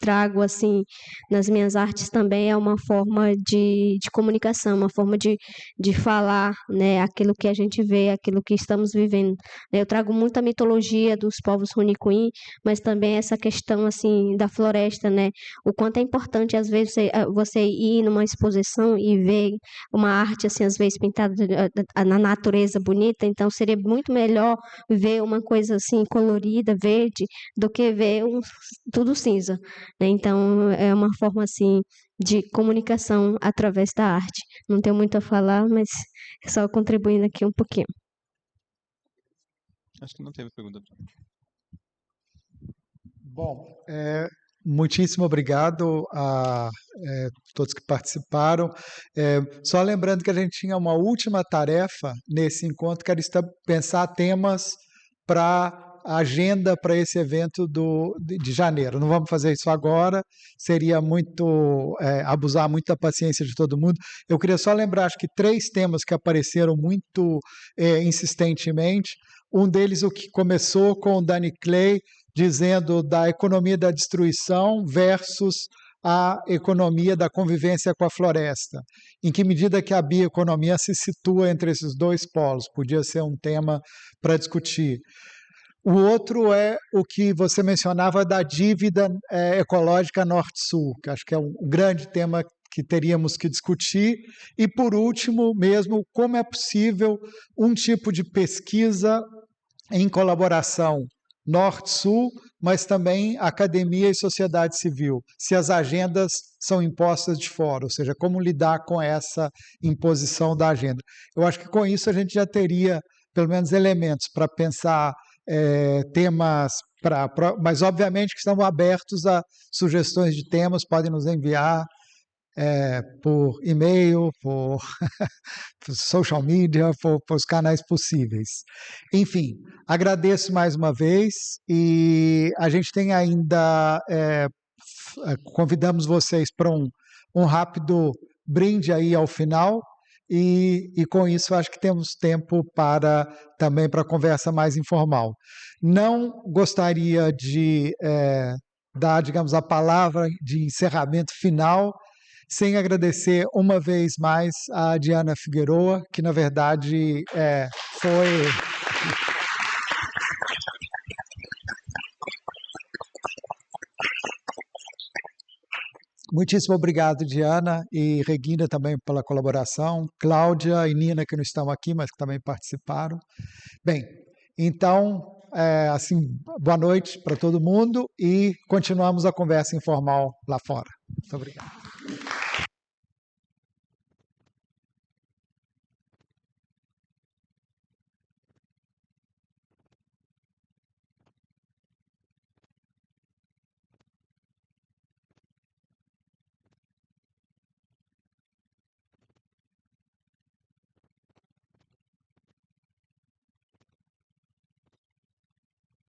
trago assim nas minhas artes também é uma forma de comunicação, uma forma de falar, né, aquilo que a gente vê, aquilo que estamos vivendo. Eu trago muita mitologia dos povos Runicuim, mas também essa questão assim da floresta, né? O quanto é importante às vezes você ir numa exposição e ver uma arte assim às vezes pintada na natureza bonita. Então, seria muito melhor ver uma coisa assim colorida, verde, do que ver tudo cinza, né? Então é uma forma assim de comunicação através da arte. Não tenho muito a falar, mas só contribuindo aqui um pouquinho. Acho que não teve pergunta. Bom, muitíssimo obrigado a todos que participaram. Só lembrando que a gente tinha uma última tarefa nesse encontro, que era pensar temas para a agenda para esse evento de janeiro. Não vamos fazer isso agora, seria muito abusar muito da paciência de todo mundo. Eu queria só lembrar, acho que 3 temas que apareceram muito insistentemente. Um deles, o que começou com o Danny Clay, dizendo da economia da destruição versus a economia da convivência com a floresta. Em que medida que a bioeconomia se situa entre esses dois polos? Podia ser um tema para discutir. O outro é o que você mencionava da dívida ecológica Norte-Sul, que acho que é um grande tema que teríamos que discutir. E, por último, mesmo, como é possível um tipo de pesquisa em colaboração Norte-Sul, mas também academia e sociedade civil, se as agendas são impostas de fora, ou seja, como lidar com essa imposição da agenda. Eu acho que com isso a gente já teria, pelo menos, elementos para pensar temas, mas obviamente que estamos abertos a sugestões de temas, podem nos enviar por e-mail, por social media, por os canais possíveis. Enfim, agradeço mais uma vez e a gente tem ainda, convidamos vocês para um rápido brinde aí ao final e com isso acho que temos tempo também para conversa mais informal. Não gostaria de dar, digamos, a palavra de encerramento final sem agradecer uma vez mais a Diana Figueroa, que na verdade foi... Muitíssimo obrigado, Diana, e Regina também pela colaboração, Cláudia e Nina, que não estão aqui, mas que também participaram. Bem, então, assim, boa noite para todo mundo e continuamos a conversa informal lá fora. Muito obrigado.